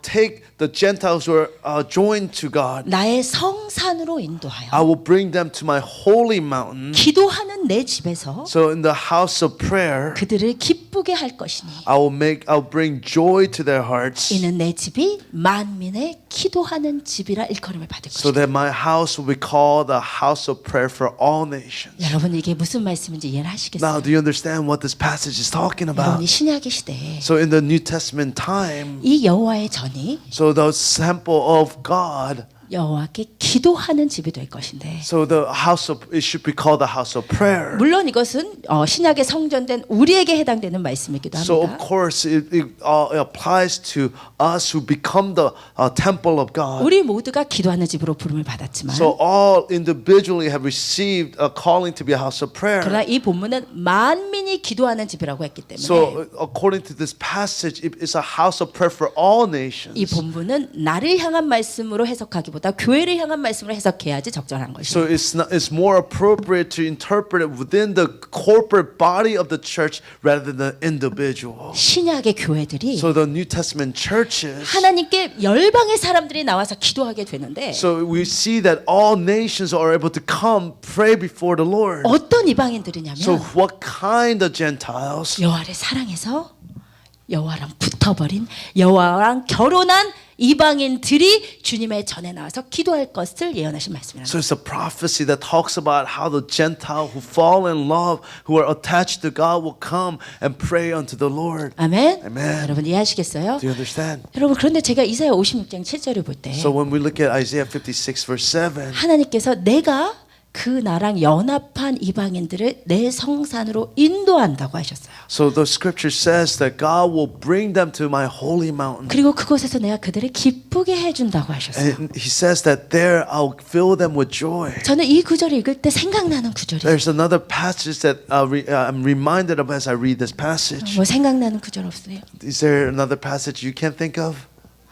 take the Gentiles who are joined to God. 나의 성산으로 인도하여 I will bring them to my holy mountain. 기도하는 내 집에서 So in the house of prayer, 그들을 기쁘게 할 것이니 I'll bring joy to their hearts, 이는 내 집이 만민의 기도하는 집이라 일컬음을 받을 so 것이다. that my house will be called the house of prayer for all nations. 여러분 이게 무슨 말씀인지 이해를 Now, 하시겠어요? do you understand what this passage is talking about? 여러분이 신약의 시대에 So in the New Testament time, 이 여호와의 전이 so the temple of God, 여호와께 기도하는 집이 될 것인데 so the house of it should be called the house of prayer. 물론 이것은 신약의 성전된 우리에게 해당되는 말씀이기도 So of 합니다. course it applies to us who become the temple of God. 우리 모두가 기도하는 집으로 부름을 받았지만 So all individually have received a calling to be a house of prayer. 그러나 이 본문은 만민이 기도하는 집이라고 했기 때문에 So according to this passage, it is a house of prayer for all 이 nations. 본문은 나를 향한 말씀으로 해석하기보다 교회를 향한 말씀으로 해석해야지 적절한 So 것입니다. it's more appropriate to interpret it within the corporate body of the church rather than the individual. 신약의 교회들이 So the New Testament churches, 하나님께 열방의 사람들이 나와서 기도하게 되는데 so we see that all nations are able to come pray before the Lord. 어떤 이방인들이냐면 So what kind of Gentiles? 여호와를 사랑해서 여호와랑 붙어버린 여호와랑 결혼한 이방인들이 주님의 전에 나와서 기도할 것을 예언하신 말씀이랍니다. So it's a prophecy that talks about how the Gentile who fall in love, who are attached to God, will come and pray unto the Lord. 아멘. Amen. 여러분 이해하시겠어요? Do you understand? 여러분 그런데 제가 이사야 56장 7절을 볼 때 So when we look at Isaiah 56 verse 7, 하나님께서 내가 그 나랑 연합한 이방인들을 내 성산으로 인도한다고 하셨어요. so the scripture says that God will bring them to my holy mountain. 그리고 그곳에서 내가 그들을 기쁘게 해준다고 하셨어요. And he says that there I'll fill them with joy. 저는 이 구절을 읽을 때 생각나는 구절이 There's another passage that I'm reminded of as I read this passage. 뭐 생각나는 구절 없어요? Is there another passage you can think of?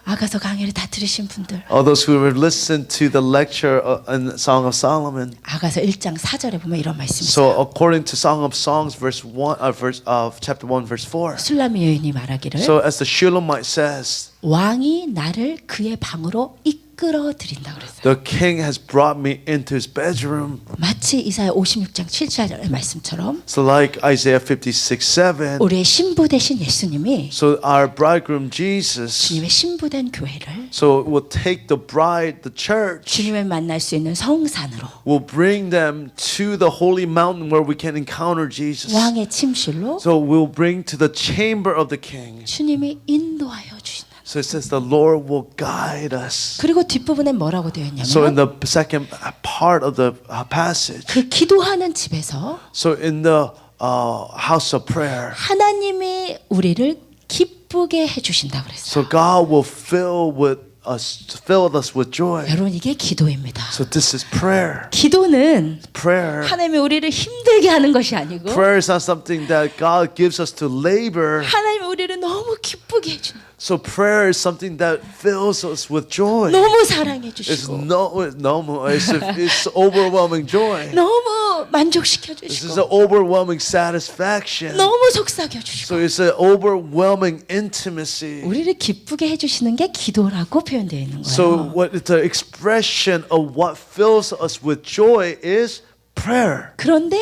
아가서 강의를 다 들으신 분들 All those who have listened to the lecture in Song of Solomon. 아가서 1장 4절에 보면 이런 말씀이 So 있어요. according to Song of Songs, chapter 1, verse 4. 술라미 여인이 말하기를 So as the Shulamite says, 왕이 나를 그의 방으로 이끌어 드린다 그랬어요. the king has brought me into his bedroom. 마치 이사야 56장 7절의 말씀처럼 So like Isaiah 56, 7. 우리의 신부 되신 예수님이 So our bridegroom Jesus, 주님의 신부된 교회를 so will take the bride, the church, 주님을 만날 수 있는 성산으로 will bring them to the holy mountain where we can encounter Jesus. 왕의 침실로 So we'll bring to the chamber of the king. 주님이 인도하여 주신다. So it says the Lord will guide us. 그리고 뒷부분에 뭐라고 되어 So in 있냐면 the second part of the passage, 그 기도하는 집에서 so in the house of prayer, 하나님이 우리를 기쁘게 해주신다 그랬어요. so God will fill us with joy. 여러분 이게 기도입니다. So this is prayer. 기도는 Prayer. 하나님이 우리를 힘들게 하는 것이 아니고 Prayer is not something that God gives us to labor. 하나님이 우리를 너무 기쁘게 해주는 So prayer is something that fills us with joy. 너무 사랑해 It's 주시고 it's overwhelming joy. 너무 만족시켜 This is 주시고 an overwhelming satisfaction. 너무 속삭여 주시고 So it's an overwhelming intimacy. 우리를 기쁘게 해주시는 게 기도라고 표현되어 있는 So 거예요. what the expression of what fills us with joy is prayer. 그런데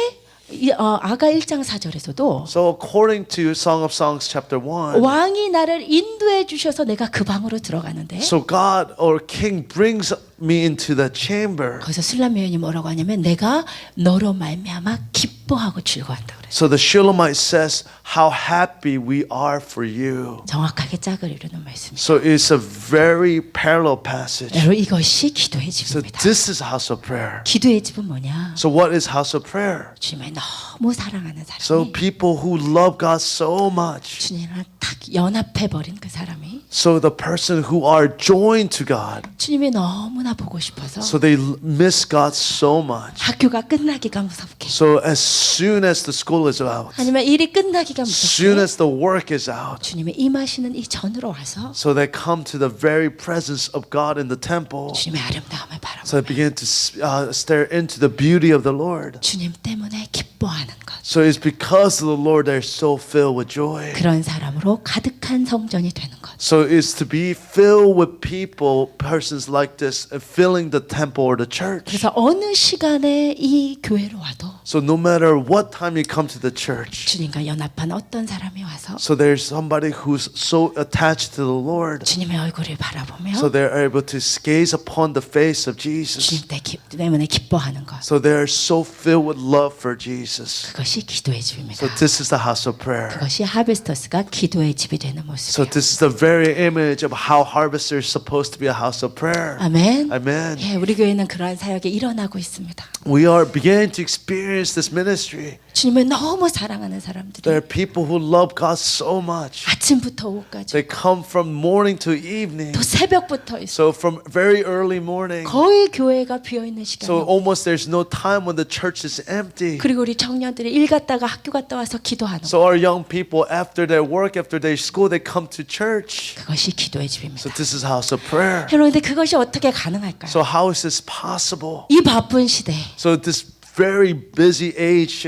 아가 1장 4절에서도 So according to Song of Songs chapter 1, 왕이 나를 인도해 주셔서 내가 그 방으로 들어가는데 so God or King brings me into the chamber. 거기서 술람 여인이 뭐라고 하냐면 내가 너로 말미암아 기뻐하고 즐거워한다 그래요. So the Shulamite says how happy we are for you. 정확하게 짝을 이루는 말씀이죠. So it's a very parallel passage. 여러분 이것이 기도의 So 집입니다. this is house of prayer. 기도의 집은 뭐냐? So what is house of prayer? 주님을 너무 사랑하는 So 사람이 people who love God so much. 주님이랑 딱 연합해 버린 그 사람이 So the person who are joined to God. 주님이 너무나 보고 싶어서 So they miss God so much. 학교가 끝나기가 무섭게 So as soon as the school is out, 아니면 일이 끝나기가 as soon 무섭게 as the work is out, 주님의 임하시는 이 전으로 와서 so they come to the very presence of God in the temple. 주님의 아름다움을 바라보고 So they begin to stare into the beauty of the Lord. 주님 때문에 기뻐하는 것. So it's because of the Lord they're so filled with joy. 그런 사람으로 가득한 성전이 되는 것. So it's to be filled with people, persons like this, filling the temple or the church. 그래서 어느 시간에 이 교회로 와도 So no matter what time you come to the church, 주님과 연합한 어떤 사람이 와서 so there's somebody who's so attached to the Lord, 주님의 얼굴을 바라보며 so they're able to gaze upon the face of Jesus. 주님 때문에 기뻐하는 것. So they're so filled with love for Jesus. 그것이 기도의 집입니다. So this is the house of prayer. 그것이 하베스터스가 기도의 집이 되는 So 모습이에요. this is the very image of how Harvester is supposed to be a house of prayer. 아멘. Amen. 예, 우리 교회는 그러한 사역이 일어나고 있습니다. We are beginning to experience this ministry. 주님을 너무 사랑하는 사람들이 There are people who love God so much. 아침부터 오후까지 They come from morning to evening. 또 새벽부터 있어. So from very early morning. 거의 교회가 비어 있는 So 시간이고 almost there's no time when the church is empty. 그리고 우리 청년들이 일 갔다가 학교 갔다 와서 기도하는 거. So our young people, after their work, after their school, they come to church. 그것이 기도의 집입니다. So this is house of prayer. 여러분 근데 그것이 어떻게 가능할까요? So how is this possible? 이 바쁜 시대에 So this very busy age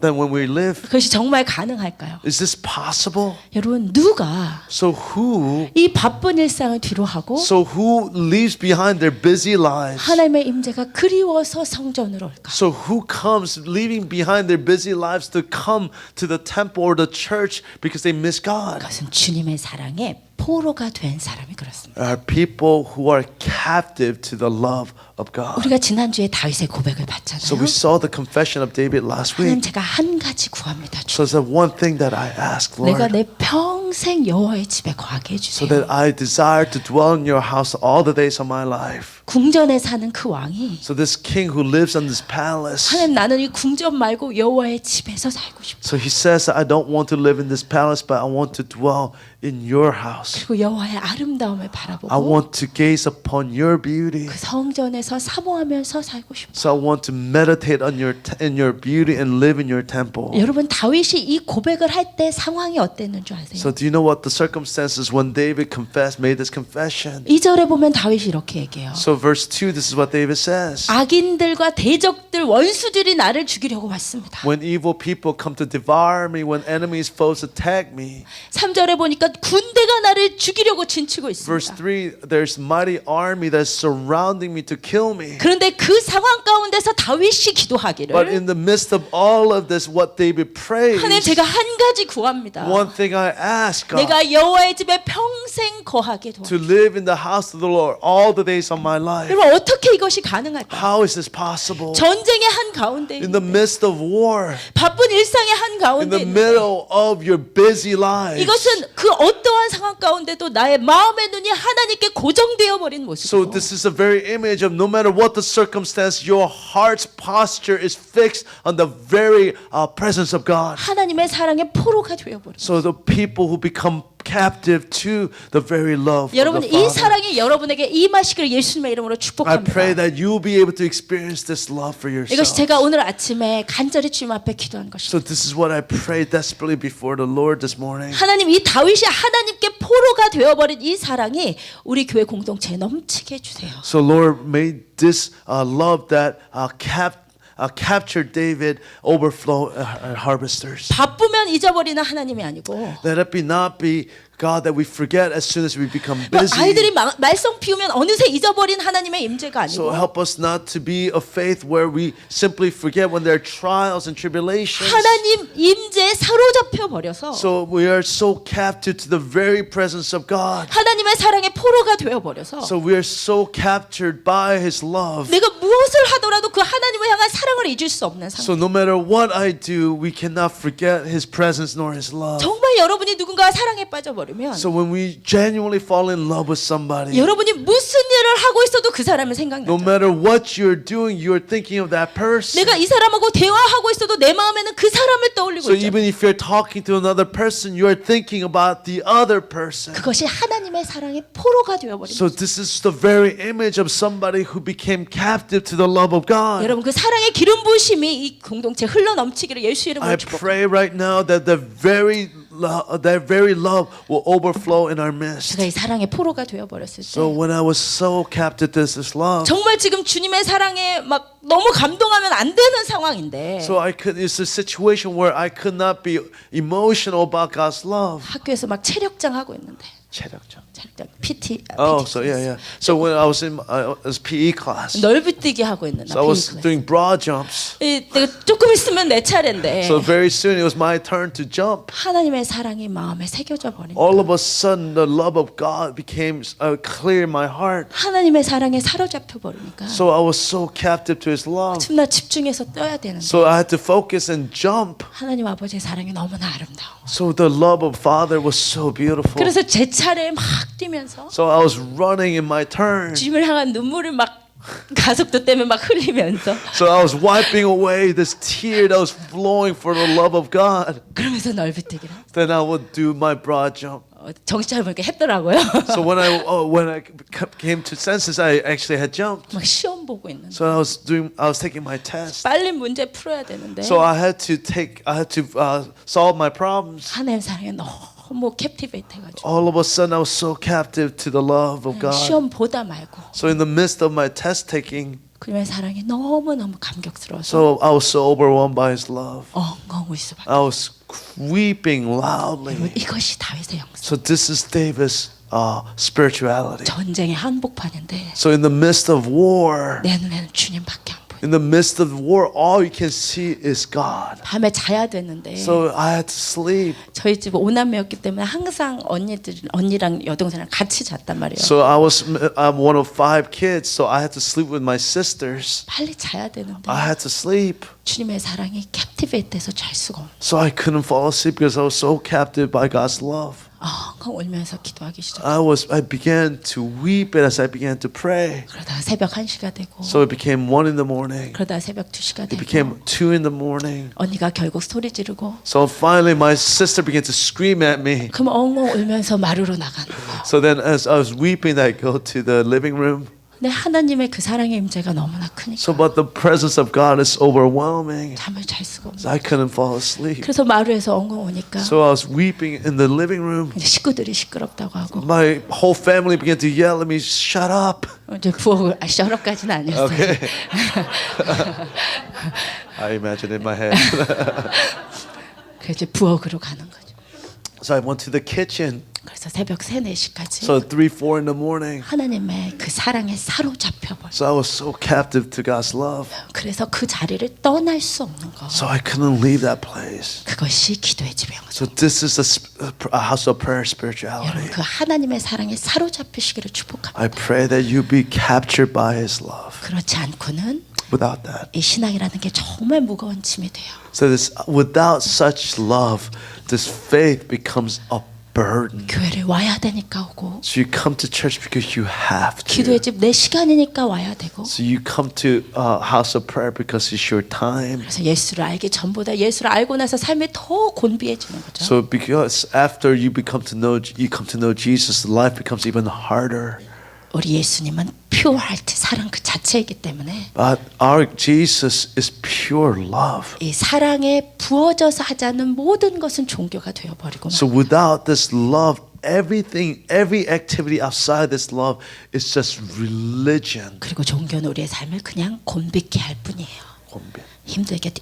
than when we live, 그것이 정말 가능할까요? is this possible? 여러분 누가 So who 이 바쁜 일상을 뒤로 하고 who leaves behind their busy lives? 하나님의 임재가 그리워서 성전으로 올까? So who comes leaving behind their busy lives to come to the temple or the church because they miss God? 그것은 주님의 사랑에 포로가 된 사람이 그렇습니다. Are people who are captive to the love of God. 우리가 지난주에 다윗의 고백을 So 봤잖아요. we saw the confession of David last 하나님 week. 제가 한 가지 구합니다. 주. So it's the one thing that I ask, 내가 Lord, 내 평생 여호와의 집에 거하게 so 해주세요. that I desire to dwell in your house all the days of my life. 궁전에 사는 그 왕이 So this king who lives in this palace, 하나님 나는 이 궁전 말고 여호와의 집에서 살고 싶어. so he says, I don't want to live in this palace, but I want to dwell in your house. 그리고 여호와의 아름다움을 I 바라보고 want to gaze upon your beauty. 그 성전에서 사모하면서 살고 싶어. So I want to meditate on in your beauty and live in your temple. 여러분 다윗이 이 고백을 할 때 상황이 어땠는 줄 아세요? So do you know what the circumstances when David made this confession? 2절에 보면 다윗이 이렇게 얘기해요. So verse 2, this is what David says. 악인들과 대적들 원수들이 나를 죽이려고 왔습니다. When evil people come to devour me, when enemies, foes attack me. 3절에 보니까 군대가 나를 죽이려고 진치고 Verse 있습니다. 3, there's mighty army that's surrounding me to kill kill me. 그런데 그 상황 가운데서 다윗이 But 기도하기를 in the midst of all of this, what David prays, 하나님 제가 한 가지 구합니다. one thing I ask God, 내가 여호와의 집에 평생 거하게 to 도와주세요. live in the house of the Lord all the days of my life. 여러분 어떻게 이것이 가능할까? How is this possible? 전쟁의 한 가운데 In the midst of war, 바쁜 일상의 한 in 가운데 the middle of your busy lives. 이것은 그 어떠한 상황 가운데도 나의 마음의 눈이 하나님께 고정되어 버린 So 모습이고 this is a very image of no matter what the circumstance, your heart's posture is fixed on the very presence of God. 하나님의 사랑의 포로가 되어 버린. So the people who become captive to the very love of 여러분 the 이 Father. 사랑이 여러분에게 임하시기를 예수님의 이름으로 I 축복합니다. pray that you will be able to experience this love for 이것이 yourself. 제가 오늘 아침에 간절히 주님 앞에 기도한 것입니다. So this is what I pray desperately before the Lord this morning. 하나님 이 다윗이 하나님께 포로가 되어버린 이 사랑이 우리 교회 공동체에 넘치게 해주세요. So Lord, may this love that captured David overflow harvesters. 바쁘면 잊어버리는 하나님이 아니고 Let it not be God that we forget as soon as we become busy. 아이들이 말썽 피우면 어느새 잊어버린 하나님의 임재가 So 아니고 help us not to be a faith where we simply forget when there are trials and tribulations. 하나님 임재에 사로잡혀 버려서 So we are so captive to the very presence of God. 하나님의 사랑의 포로가 되어 버려서 So we are so captured by His love. 내가 무엇을 하더라도 그 하나님을 향한 사랑을 잊을 수 없는 상황. So no matter what I do, we cannot forget His presence nor His love. 정말 여러분이 누군가와 사랑에 빠져버리면 So when we genuinely fall in love with somebody, 여러분이 무슨 일을 하고 있어도 그 사람을 no 생각나죠. matter what you're doing, you're thinking of that person. 내가 이 사람하고 대화하고 있어도 내 마음에는 그 사람을 떠올리고 So 있죠. even if you're talking to another person, you are thinking about the other person. 그것이 하나님의 사랑의 포로가 되어버립니다. So this is the very image of somebody who became captive to the love of God. 여러분 그 사랑의 기름 부으심이 이 공동체 흘러 넘치기를 예수 이름으로 I 축복합니다. pray right now that that very love will overflow in our midst. 제가 이 사랑의 포로가 되어버렸을 때 So when I was so captive to this love, 정말 지금 주님의 사랑에 막 너무 감동하면 안 되는 상황인데 so it's a situation where I could not be emotional about God's love. 학교에서 막 체력장 하고 있는데 체력장. 체력장 PT Oh, so yeah. So when I was in this PE class, 넓뛰기 하고 있는 so I was doing broad jumps. 내가 조금 있으면 내 차례인데 So very soon it was my turn to jump. 하나님의 사랑이 마음에 새겨져 버린 All of a sudden, the love of God became clear in my heart. 하나님의 사랑에 사로잡혀 버리니까 So I was so captive to His love. 나 집중해서 떠야 되는데 So I had to focus and jump. 하나님 아버지의 사랑이 너무나 아름다워. So the love of Father was so beautiful. 그래서 제 차례에 막 뛰면서 So I was running in my turn. 주님을 향한 눈물을 막 가속도 때문에 막 흘리면서 So I was wiping away this tear that was flowing for the love of God. 그러면서 넓뛰기를 Then I would do my broad jump. 정신 차려보니까 했더라고요. So when I came to senses, I actually had jumped. 막 시험 보고 있는데 So I was taking my test. 빨리 문제 풀어야 되는데 So I had to solve my problems. 하나님 사랑에 너무 캡티베이트 해가지고 All of a sudden, I was so captive to the love of God. 시험 보다 말고 So in the midst of my test taking, 그님의 사랑이 너무너무 감격스러워서 so I was so overwhelmed by His love. 엉엉 울 수밖에. I was weeping loudly. 이것이 다윗의 영성. So this is David's spirituality. 전쟁의 한복판인데 So in the midst of war, 내 눈에는 주님밖에 안 보여. in the midst of war, all you can see is God. 밤에 자야 되는데 So I had to sleep. 저희 집 오남매였기 때문에 항상 언니랑 여동생이랑 같이 잤단 말이에요. So I'm one of 5 kids, so I had to sleep with my sisters. 빨리 자야 되는데 I had to sleep. 주님의 사랑이 캡티베이트해서 잘 수가 없는. So I couldn't fall asleep because I was so captive by God's love. 엉엉 울면서 기도하기 시작. I began to weep as I began to pray. 그러다가 새벽 1시가 되고 So it became 1 in the morning. 그러다가 새벽 2시가 It 되고 became 2 in the morning. 언니가 결국 소리 지르고 So finally my sister began to scream at me. 그럼 엉엉 울면서 마루로 나가는 거예요. So then as I was weeping, I go to the living room. 근데 하나님의 그 사랑의 임재가 너무나 크니까 So but the presence of God is overwhelming. 잠을 잘 수가 없는. So I couldn't fall asleep. 그래서 마루에서 엉엉 우니까 So I was weeping in the living room. 이제 식구들이 시끄럽다고 하고 My whole family began to yell at me, shut up. 이제 부엌을 셔럽까지는 아니었어요. Okay. I imagine in my head. 그래서 이제 부엌으로 가는 거죠. So I went to the kitchen. 그래서 그래서 새벽 3, 4시까지 So 3, 4 in the morning. 하나님의 그 사랑에 사로잡혀 버려. So I was so captive to God's love. 그래서 그 자리를 떠날 수 없는 거. So I couldn't leave that place. 그것이 기도의 집이에요. So this is a house of prayer 여러분 spirituality. 그 하나님의 사랑에 사로잡히시기를 축복합니다. I pray that you be captured by His love. 그렇지 않고는 Without that. 이 신앙이라는 게 정말 무거운 짐이 돼요. So without such love, this faith becomes a burden. 교회를 와야 되니까 오고 So you come to church because you have 기도의 to. 집 내 시간이니까 와야 되고 So you come to house of prayer because it's your time. 그래서 예수를 알기 전보다 예수를 알고 나서 삶이 더 곤비해지는 거죠. So because after you come to know Jesus, life becomes even harder. 우리 예수님은 pure heart 사랑 그 자체이기 때문에 But our Jesus is pure love. 이 사랑에 부어져서 하지 않는 모든 것은 종교가 되어버리고 So without this love, everything, every activity outside this love is just religion. 그리고 종교는 우리의 삶을 그냥 곤비케 할 뿐이에요. 힘들게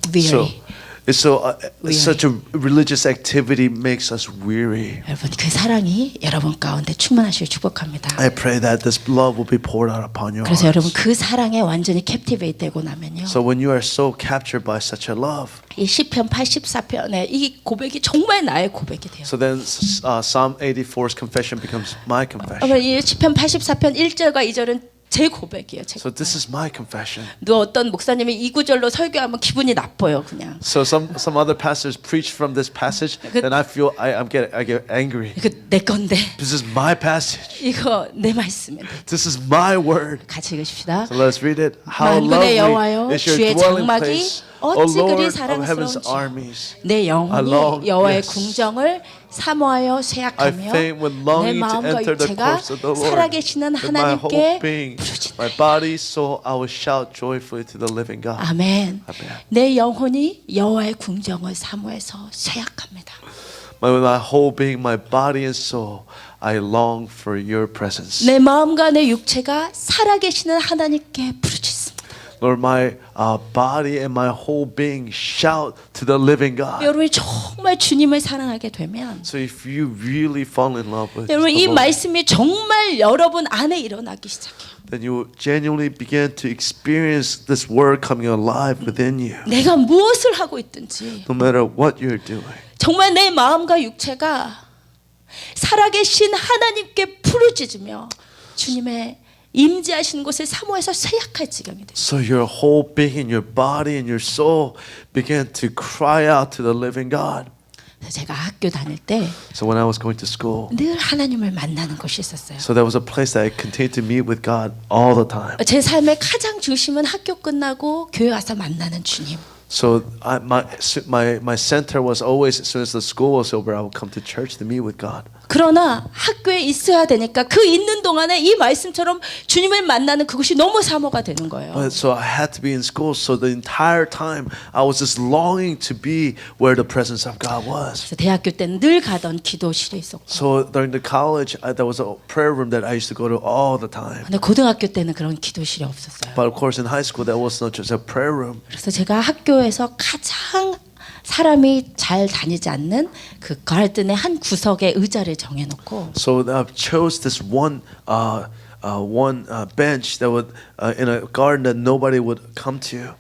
So, weary. such a religious activity makes us weary. 여러분 그 사랑이 여러분 가운데 충만하시길 축복합니다. I pray that this love will be poured out upon your 그래서 여러분 hearts. 그 사랑에 완전히 captivate 되고 나면요. So when you are so captured by such a love, 이 시편 84편에 이 고백이 정말 나의 고백이 돼요. so then Psalm 84's confession becomes my confession. 여러분 이 시편 84편 1절과 2절은 제 고백이에요. 제 So 고백. this is my confession. 또 어떤 목사님이 이 구절로 설교하면 기분이 나빠요, 그냥. So some other pastors preach from this passage, then I feel I get angry. 이거 내 건데 This is my passage. 이거 내 말씀인데. This is my word. 같이 읽으십시다. So let's read it. How 만군의 lovely 여호와여 is your 주의 dwelling 장막이 place, O 어찌 그리 Lord of heaven's 사랑스러운지 armies. 내 I 영혼이 long, 여호와의 yes. 궁정을 사모하여 I 쇠약하며 faint with 내 longing to 마음과 enter the 육체가 courts of the Lord. 살아계시는 With my whole 하나님께 being, 부르짖나이다. my body, soul, I will shout joyfully to the living God. 아멘. 아멘. 내 영혼이 여호와의 궁정을 사모해서 쇠약합니다. With my whole being, my body and soul, I long for your presence. 내 마음과 내 육체가 살아계시는 하나님께 부르짖습니다. Lord, my body and my whole being shout to the living God. 여러분이 정말 주님을 사랑하게 되면 So if you really fall in love with 여러분 the 이 Lord, 말씀이 정말 여러분 안에 일어나기 시작해요. then you will genuinely begin to experience this word coming alive within you. 내가 무엇을 하고 있든지 No matter what you're doing. 정말 내 마음과 육체가 살아계신 하나님께 부르짖으며 주님의 임재하시는 곳을 사모해서 쇠약할 지경이 돼요. So your whole being, your body and your soul began to cry out to the living God. 그래서 제가 학교 다닐 때 So when I was going to school, 늘 하나님을 만나는 곳이 있었어요. so there was a place that I continued to meet with God all the time. 제 삶의 가장 중심은 학교 끝나고 교회 와서 만나는 주님. So my center was always, as soon as the school was over, I would come to church to meet with God. 그러나 학교에 있어야 되니까 그 있는 동안에 이 말씀처럼 주님을 만나는 그것이 너무 사모가 되는 거예요. But so I had to be in school. So the entire time I was just longing to be where the presence of God was. 그래서 대학교 때는 늘 가던 기도실에 있었고 So during the college, there was a prayer room that I used to go to all the time. 근데 고등학교 때는 그런 기도실이 없었어요. But of course, in high school, there was not just a prayer room. 그래서 제가 학교에서 가장 사람이 잘 다니지 않는 그 가든의 한 구석에 의자를 정해놓고 So I chose this one bench that would in a garden that nobody would come to.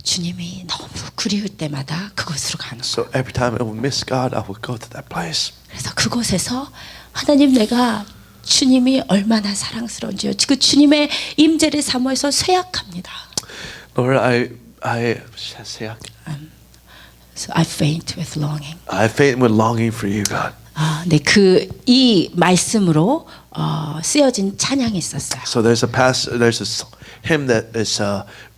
주님이 너무 그리울 때마다 그곳으로 가는 거예요. So every time I would miss God, I would go to that place. 그래서 그곳에서 하나님 내가 주님이 얼마나 사랑스러운지요. 그 주님의 임재를 사모해서 쇠약합니다. Lord, So I faint with longing. I faint with longing for you, God. 네, 이 말씀으로 쓰여진 찬양이 있었어요. So there's a hymn that is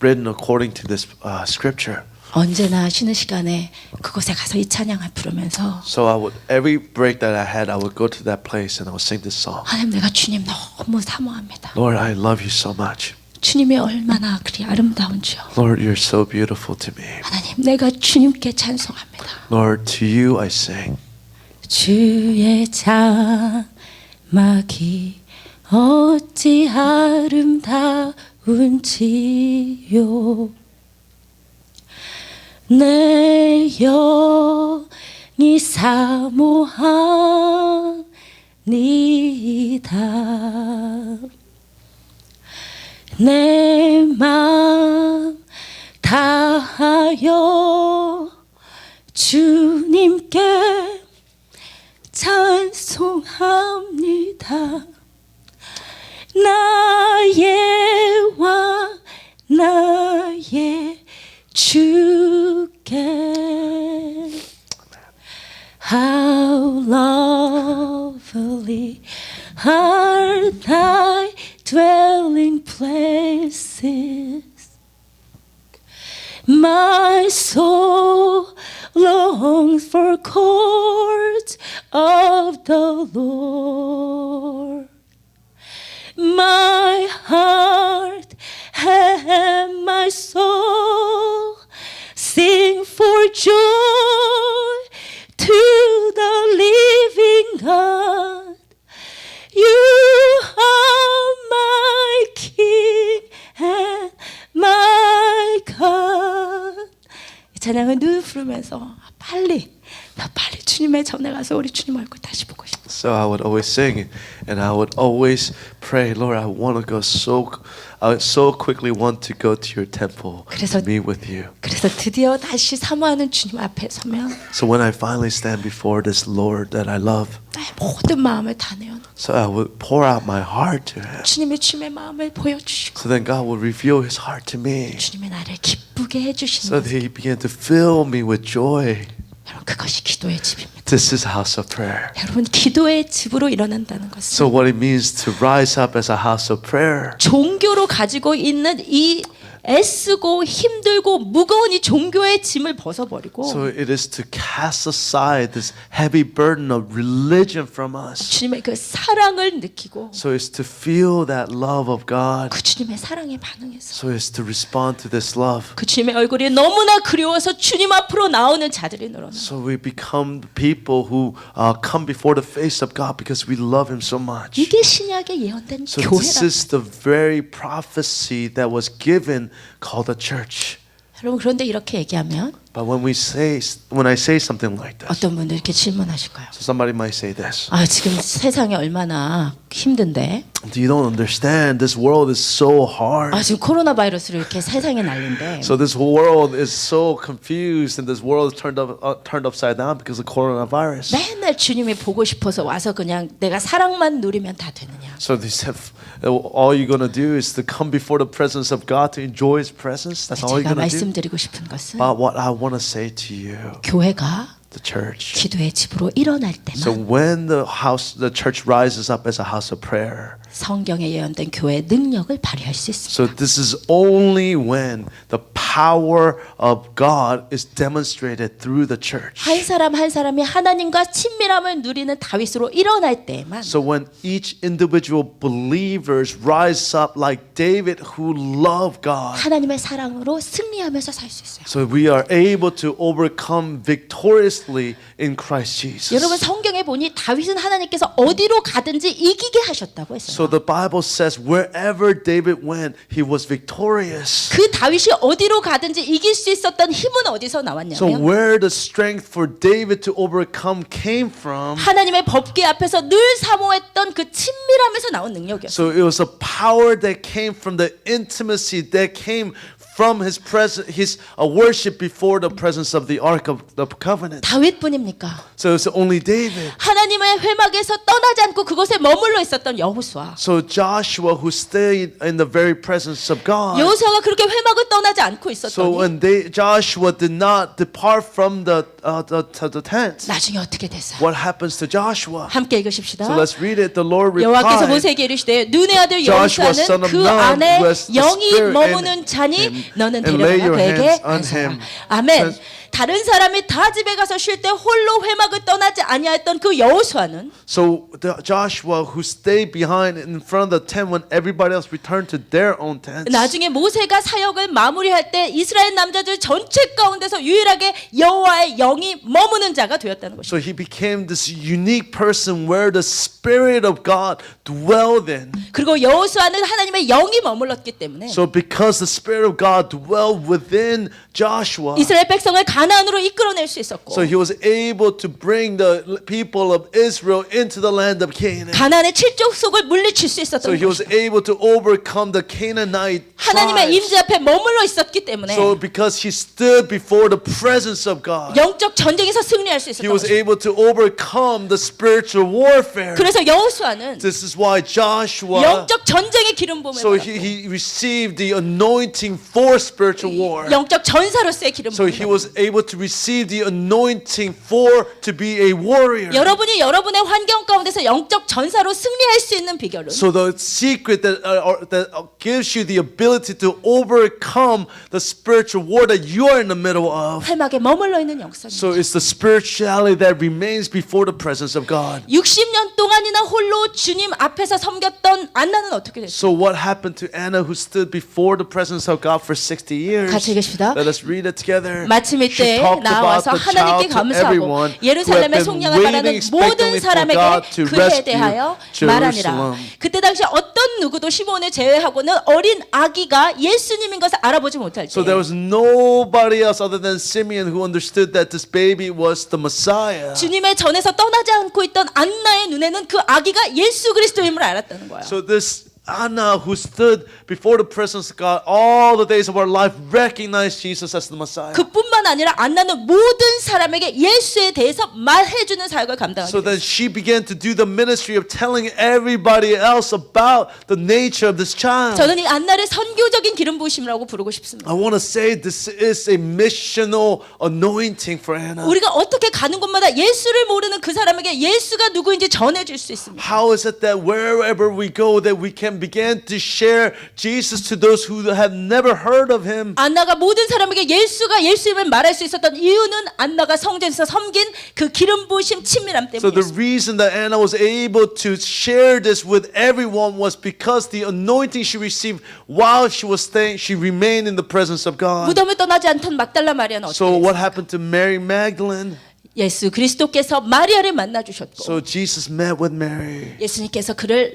written according to this scripture. 언제나 쉬는 시간에 그곳에 가서 이 찬양을 부르면서 So I would every break that I had, I would go to that place and I would sing this song. 하나님 내가 주님 너무 사모합니다. Lord, I love you so much. 주님이 얼마나 그리 아름다운지요. Lord, you're so beautiful to me. 하나님 내가 주님께 찬송합니다. Lord, to you I sing. 주의 장막이 어찌 아름다운지요. 내 영이 사모하는 내 맘 다하여 주님께 찬송합니다. 나의 왕 나의 주께 How lovely are thy dwelling places. My soul longs for courts of the Lord. My heart and my soul sing for joy to the living God. You are my King and my God. 이 찬양을 늘 부르면서 빨리 주님의 전에 가서 우리 주님 얼굴 다시 보고 싶어. So I would always sing it, and I would always pray, Lord, I want to go I so quickly want to go to your temple 그래서- to meet with you. 그래서 드디어 다시 사모하는 주님 앞에 서면 So when I finally stand before this Lord that I love, 나의 모든 마음을 다 내어놓고 so I would pour out my heart to Him. 주님의 마음을 보여주시고 So then God will reveal His heart to me. 주님의 나를 기쁘게 So 해주시는 that He began to fill me with joy. 여러분 그것이 기도의 집입니다. This is a house of prayer. 여러분 기도의 집으로 일어난다는 것은 So what it means to rise up as a house of prayer. 종교로 가지고 있는 이 애쓰고 힘들고 무거운 이 종교의 짐을 벗어버리고 So it is to cast aside this heavy burden of religion from us. 주님의 그 사랑을 느끼고 So it's to feel that love of God. 그 주님의 사랑에 반응해서 So it's to respond to this love. 그 주님의 얼굴이 너무나 그리워서 주님 앞으로 나오는 자들이 늘어나. So we become the people who come before the face of God because we love Him so much. 이게 신약에 예언된 So this 교회라. is the very prophecy that was given called the church. 여러분 그런데 이렇게 얘기하면 But when I say something like this, 어떤 분들 이렇게 질문하실 거예요. so somebody might say this. 아 지금 세상이 얼마나 힘든데. You don't understand. This world is so hard. 아 지금 코로나 바이러스로 이렇게 세상에 난린데. So this world is so confused, and this world is turned upside down because of coronavirus. 맨날 주님이 보고 싶어서 와서 그냥 내가 사랑만 누리면 다 되느냐. So they said, all you're gonna do is to come before the presence of God to enjoy His presence. That's all you're 제가 gonna do. 말씀드리고 싶은 것은 But what I want to say to you, 교회가 the church. 기도의 집으로 일어날 So 때만 when the church rises up as a house of prayer. 성경에 예언된 교회의 능력을 발휘할 수 있습니다. So this is only when the power of God is demonstrated through the church. 한 사람 한 사람이 하나님과 친밀함을 누리는 다윗으로 일어날 때만 So when each individual believers rise up like David who loved God. 하나님의 사랑으로 승리하면서 살 수 있어요. So we are able to overcome victoriously in Christ Jesus. 여러분 성경에 보니 다윗은 하나님께서 어디로 가든지 이기게 하셨다고 했어요. So the Bible says wherever David went, he was victorious. 그 다윗이 어디로 가든지 이길 수 있었던 힘은 어디서 So 나왔냐면 where the strength for David to overcome came from, 하나님의 법궤 앞에서 늘 사모했던 그 친밀함에서 나온 능력이었어요. so it was a power that came from the intimacy that came from his presence, his worship before the presence of the Ark of the Covenant. 다윗뿐입니까? So it's only David. 하나님의 회막에서 떠나지 않고 그곳에 머물러 있었던 여호수아. So Joshua who stayed in the very presence of God. 여호수아가 그렇게 회막을 떠나지 않고 So 있었더니 when Joshua did not depart from the tent, 나중에 어떻게 됐어요? what happens to Joshua? 함께 읽으십시다. So let's read it. The Lord 여호와께서 replied, 모세에게 이르시되 눈의 아들 Joshua, son 여호수아는 of 그 Nun, 안에 who has the 영이 Spirit 머무는 in 자니 him, 너는 and lay 데려가 your 그에게 hands on 안수하라. him. 아멘. 다른 사람이 다 집에 가서 쉴 때 홀로 회막을 떠나지 아니하였던 그 여호수아는 So Joshua, who stayed behind in front of the tent when everybody else returned to their own tents. 나중에 모세가 사역을 마무리할 때 이스라엘 남자들 전체 가운데서 유일하게 여호와의 영이 머무는 자가 되었다는 것입니다. So he became this unique person where the Spirit of God dwelled in. 그리고 여호수아는 하나님의 영이 머물렀기 때문에 So because the Spirit of God dwelled within Joshua, 이스라엘 백성을 가나안으로 이끌어낼 수 있었고 so he was able to bring the the people of Israel into the land of Canaan. 가나안의 칠족속을 물리칠 수 So 있었던 he was 것이죠. able to overcome the Canaanite 하나님의 tribes. 임재 앞에 머물러 있었기 때문에 So because he stood before the presence of God, 영적 전쟁에서 승리할 수 he 있었던 was 것이죠. able to overcome the spiritual warfare. 그래서 여호수아는 This is why Joshua, 영적 전쟁의 기름 부음을 so 받았고 he received the anointing for spiritual war. 영적 전사로서의 기름 So 부음을 he was able to receive the anointing for to be a warrior. 여러분이 여러분의 환경 가운데서 영적 전사로 승리할 수 있는 비결은 So the secret that gives you the ability to overcome the spiritual war that you are in the middle of. 회막에 머물러 있는 영성입니다. So it's the spirituality that remains before the presence of God. 60년 동안이나 홀로 주님 앞에서 섬겼던 안나는 어떻게 됐어요? So what happened to Anna who stood before the presence of God for 60 years? 같이 읽읍시다. Let us read it together. 마침일 She 때 talked 나와서 about the 하나님께 child to 감사하고 everyone who had 예루살렘의 been 속량을 바라는 waiting 모든 expectantly for 사람에게 God to 그에 rescue 대하여 말하니라. Jerusalem. 그때 당시 어떤 누구도 시므온을 제외하고는 어린 아기가 예수님인 것을 알아보지 못할 So 때 there was nobody else other than Simeon who understood that this baby was the Messiah. 주님의 전에서 떠나지 않고 있던 안나의 눈에는 그 아기가 예수 그리스도임을 알았다는 거예요. So this Anna who stood before the presence of God all the days of her life recognized Jesus as the Messiah. 그뿐만 아니라 안나는 모든 사람에게 예수에 대해서 말해주는 사역을 감당하게 So then 됐어요. she began to do the ministry of telling everybody else about the nature of this child. 저는 이 안나를 선교적인 기름 부으심이라고 부르고 싶습니다. I want to say this is a missional anointing for Anna. 우리가 어떻게 가는 곳마다 예수를 모르는 그 사람에게 예수가 누구인지 전해줄 수 있습니다. How is it that wherever we go that we can begin to share Jesus to those who have never heard of him? 안나가 모든 사람에게 예수가 예수임을 말할 수 있었던 이유는 안나가 성전에서 섬긴 그 기름 부으심 친밀함 So the 때문이었습니다. reason that Anna was able to share this with everyone was because the anointing she received while she was staying, she remained in the presence of God. 무덤을 떠나지 않던 막달라 마리아는 어떻게 So what 됐어요? happened to Mary Magdalene? 예수 그리스도께서 마리아를 만나 주셨고 So Jesus met with Mary. 예수님께서 그를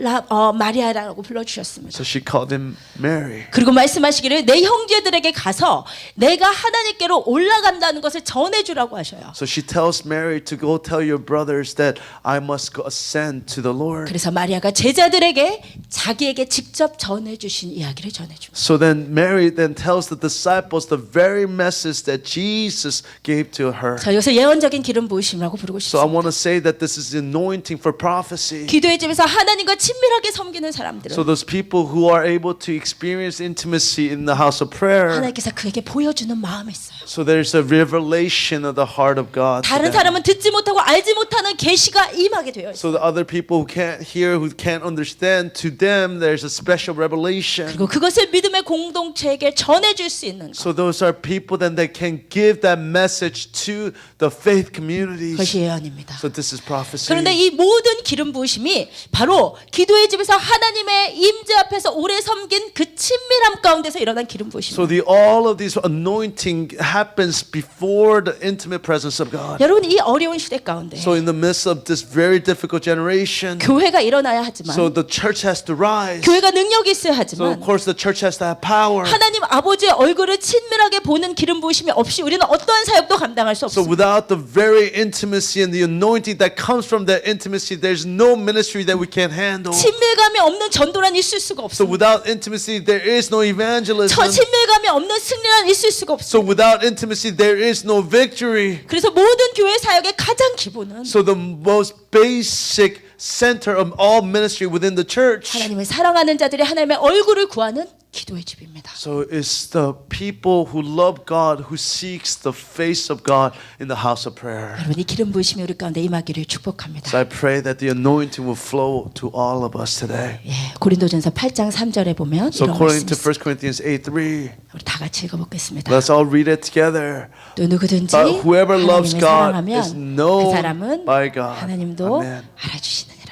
마리아라고 불러주셨습니다. So she called him Mary. 그리고 말씀하시기를 내 형제들에게 가서 내가 하나님께로 올라간다는 것을 전해주라고 하셔요. So she tells Mary to go tell your brothers that I must go ascend to the Lord. 그래서 마리아가 제자들에게 자기에게 직접 전해주신 이야기를 전해줍니다. So then Mary then tells the disciples the very message that Jesus gave to her. 자, 여기서 예언적인 기름 부으심이라고 부르고 So I 싶습니다. want to say that this is anointing for prophecy. 기도의 집에서 하나님과 친밀하게 섬기는 사람들은 So those people who are able to experience intimacy in the house of prayer. 하나님께서 그에게 보여주는 마음이 있어요. So there's a revelation of the heart of God. to 다른 them. 사람은 듣지 못하고 알지 못하는 계시가 임하게 되어 있어요. So the other people who can't hear, who can't understand, to them there's a special revelation. 그리고 그것을 믿음의 공동체에게 전해줄 수 있는 것. So those are people then that can give that message to the faith communities. 그것이 예언입니다. So this is prophecy. 그런데 이 모든 기름 부으심이 바로 기도의 집에서 하나님의 임재 앞에서 오래 섬긴 그 친밀함 가운데서 일어난 기름 부으심. So all of this anointing happens before the intimate presence of God. 여러분 이 어려운 시대 가운데 So in the midst of this very difficult generation, 교회가 일어나야 하지만 so the church has to rise. 교회가 능력이 있어야 So 하지만 of course the church has to have power. 하나님 아버지의 얼굴을 친밀하게 보는 기름 부으심이 없이 우리는 어떠한 사역도 감당할 수 So 없습니다. without the very intimacy and the anointing that comes from that intimacy, there's no ministry that we can handle. 친밀감이 없는 전도란 있을 수가 So 없습니다. without intimacy, there is no evangelism. 친밀감이 없는 승리란 있을 수가 없습니다. So without intimacy, there is no victory. 그래서 모든 교회 사역의 가장 기본은 So the most basic center of all ministry within the church. 하나님을 사랑하는 자들이 하나님의 얼굴을 구하는 기도의 집입니다. So it's the people who love God, who seeks the face of God in the house of prayer. 여러분 이 기름 부으심이 우리 가운데 임하기를 축복합니다. So I pray that the anointing will flow to all of us today. 예, 고린도전서 8장 3절에 보면 So 이런 according 말씀이 to 있습니다. 1 Corinthians 8:3, 우리 다 같이 읽어보겠습니다. let's all read it together. 또 누구든지 But whoever loves 하나님을 God 사랑하면 is known 그 사람은 by God. 하나님도 Amen. 알아주시느니라.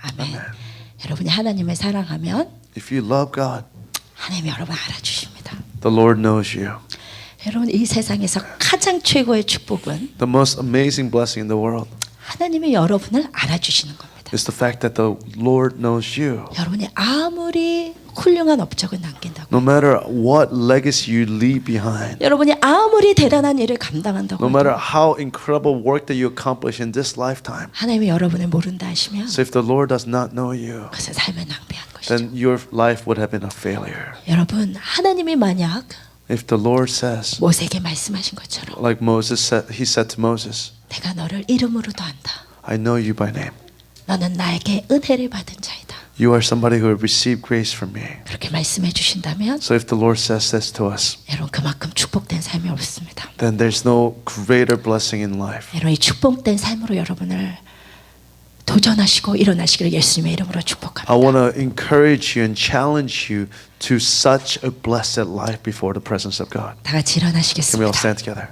아멘. 여러분이 하나님을 사랑하면 If you love God, 하나님이 여러분 알아주십니다. the Lord knows you. 여러분 이 세상에서 가장 최고의 축복은 The most amazing blessing in the world 하나님이 여러분을 알아주시는 겁니다. is the fact that the Lord knows you. 여러분이 아무리 훌륭한 업적을 남긴다고. No matter what legacy you leave behind, 여러분이 아무리 대단한 일을 감당한다고 no matter 해도 how incredible work that you accomplish in this lifetime, 하나님이 여러분을 모른다 하시면 so if the Lord does not know you, 그것은 삶을 낭비한 것이죠. then your life would have been a failure. 여러분 하나님이 만약 If the Lord says, 모세에게 말씀하신 것처럼 like Moses said, he said to Moses, 내가 너를 이름으로도 안다. I know you by name. 너는 나에게 은혜를 받은 자이다. You are somebody who have received grace from me. 그렇게 말씀해 주신다면 So if the Lord says this to us, 여러분 그만큼 축복된 삶이 없습니다. then there's no greater blessing in life. 여러분 이 축복된 삶으로 여러분을 도전하시고 일어나시기를 예수님의 이름으로 축복합니다. I want to encourage you and challenge you to such a blessed life before the presence of God. 다 같이 Can we all 일어나시겠습니다. stand together?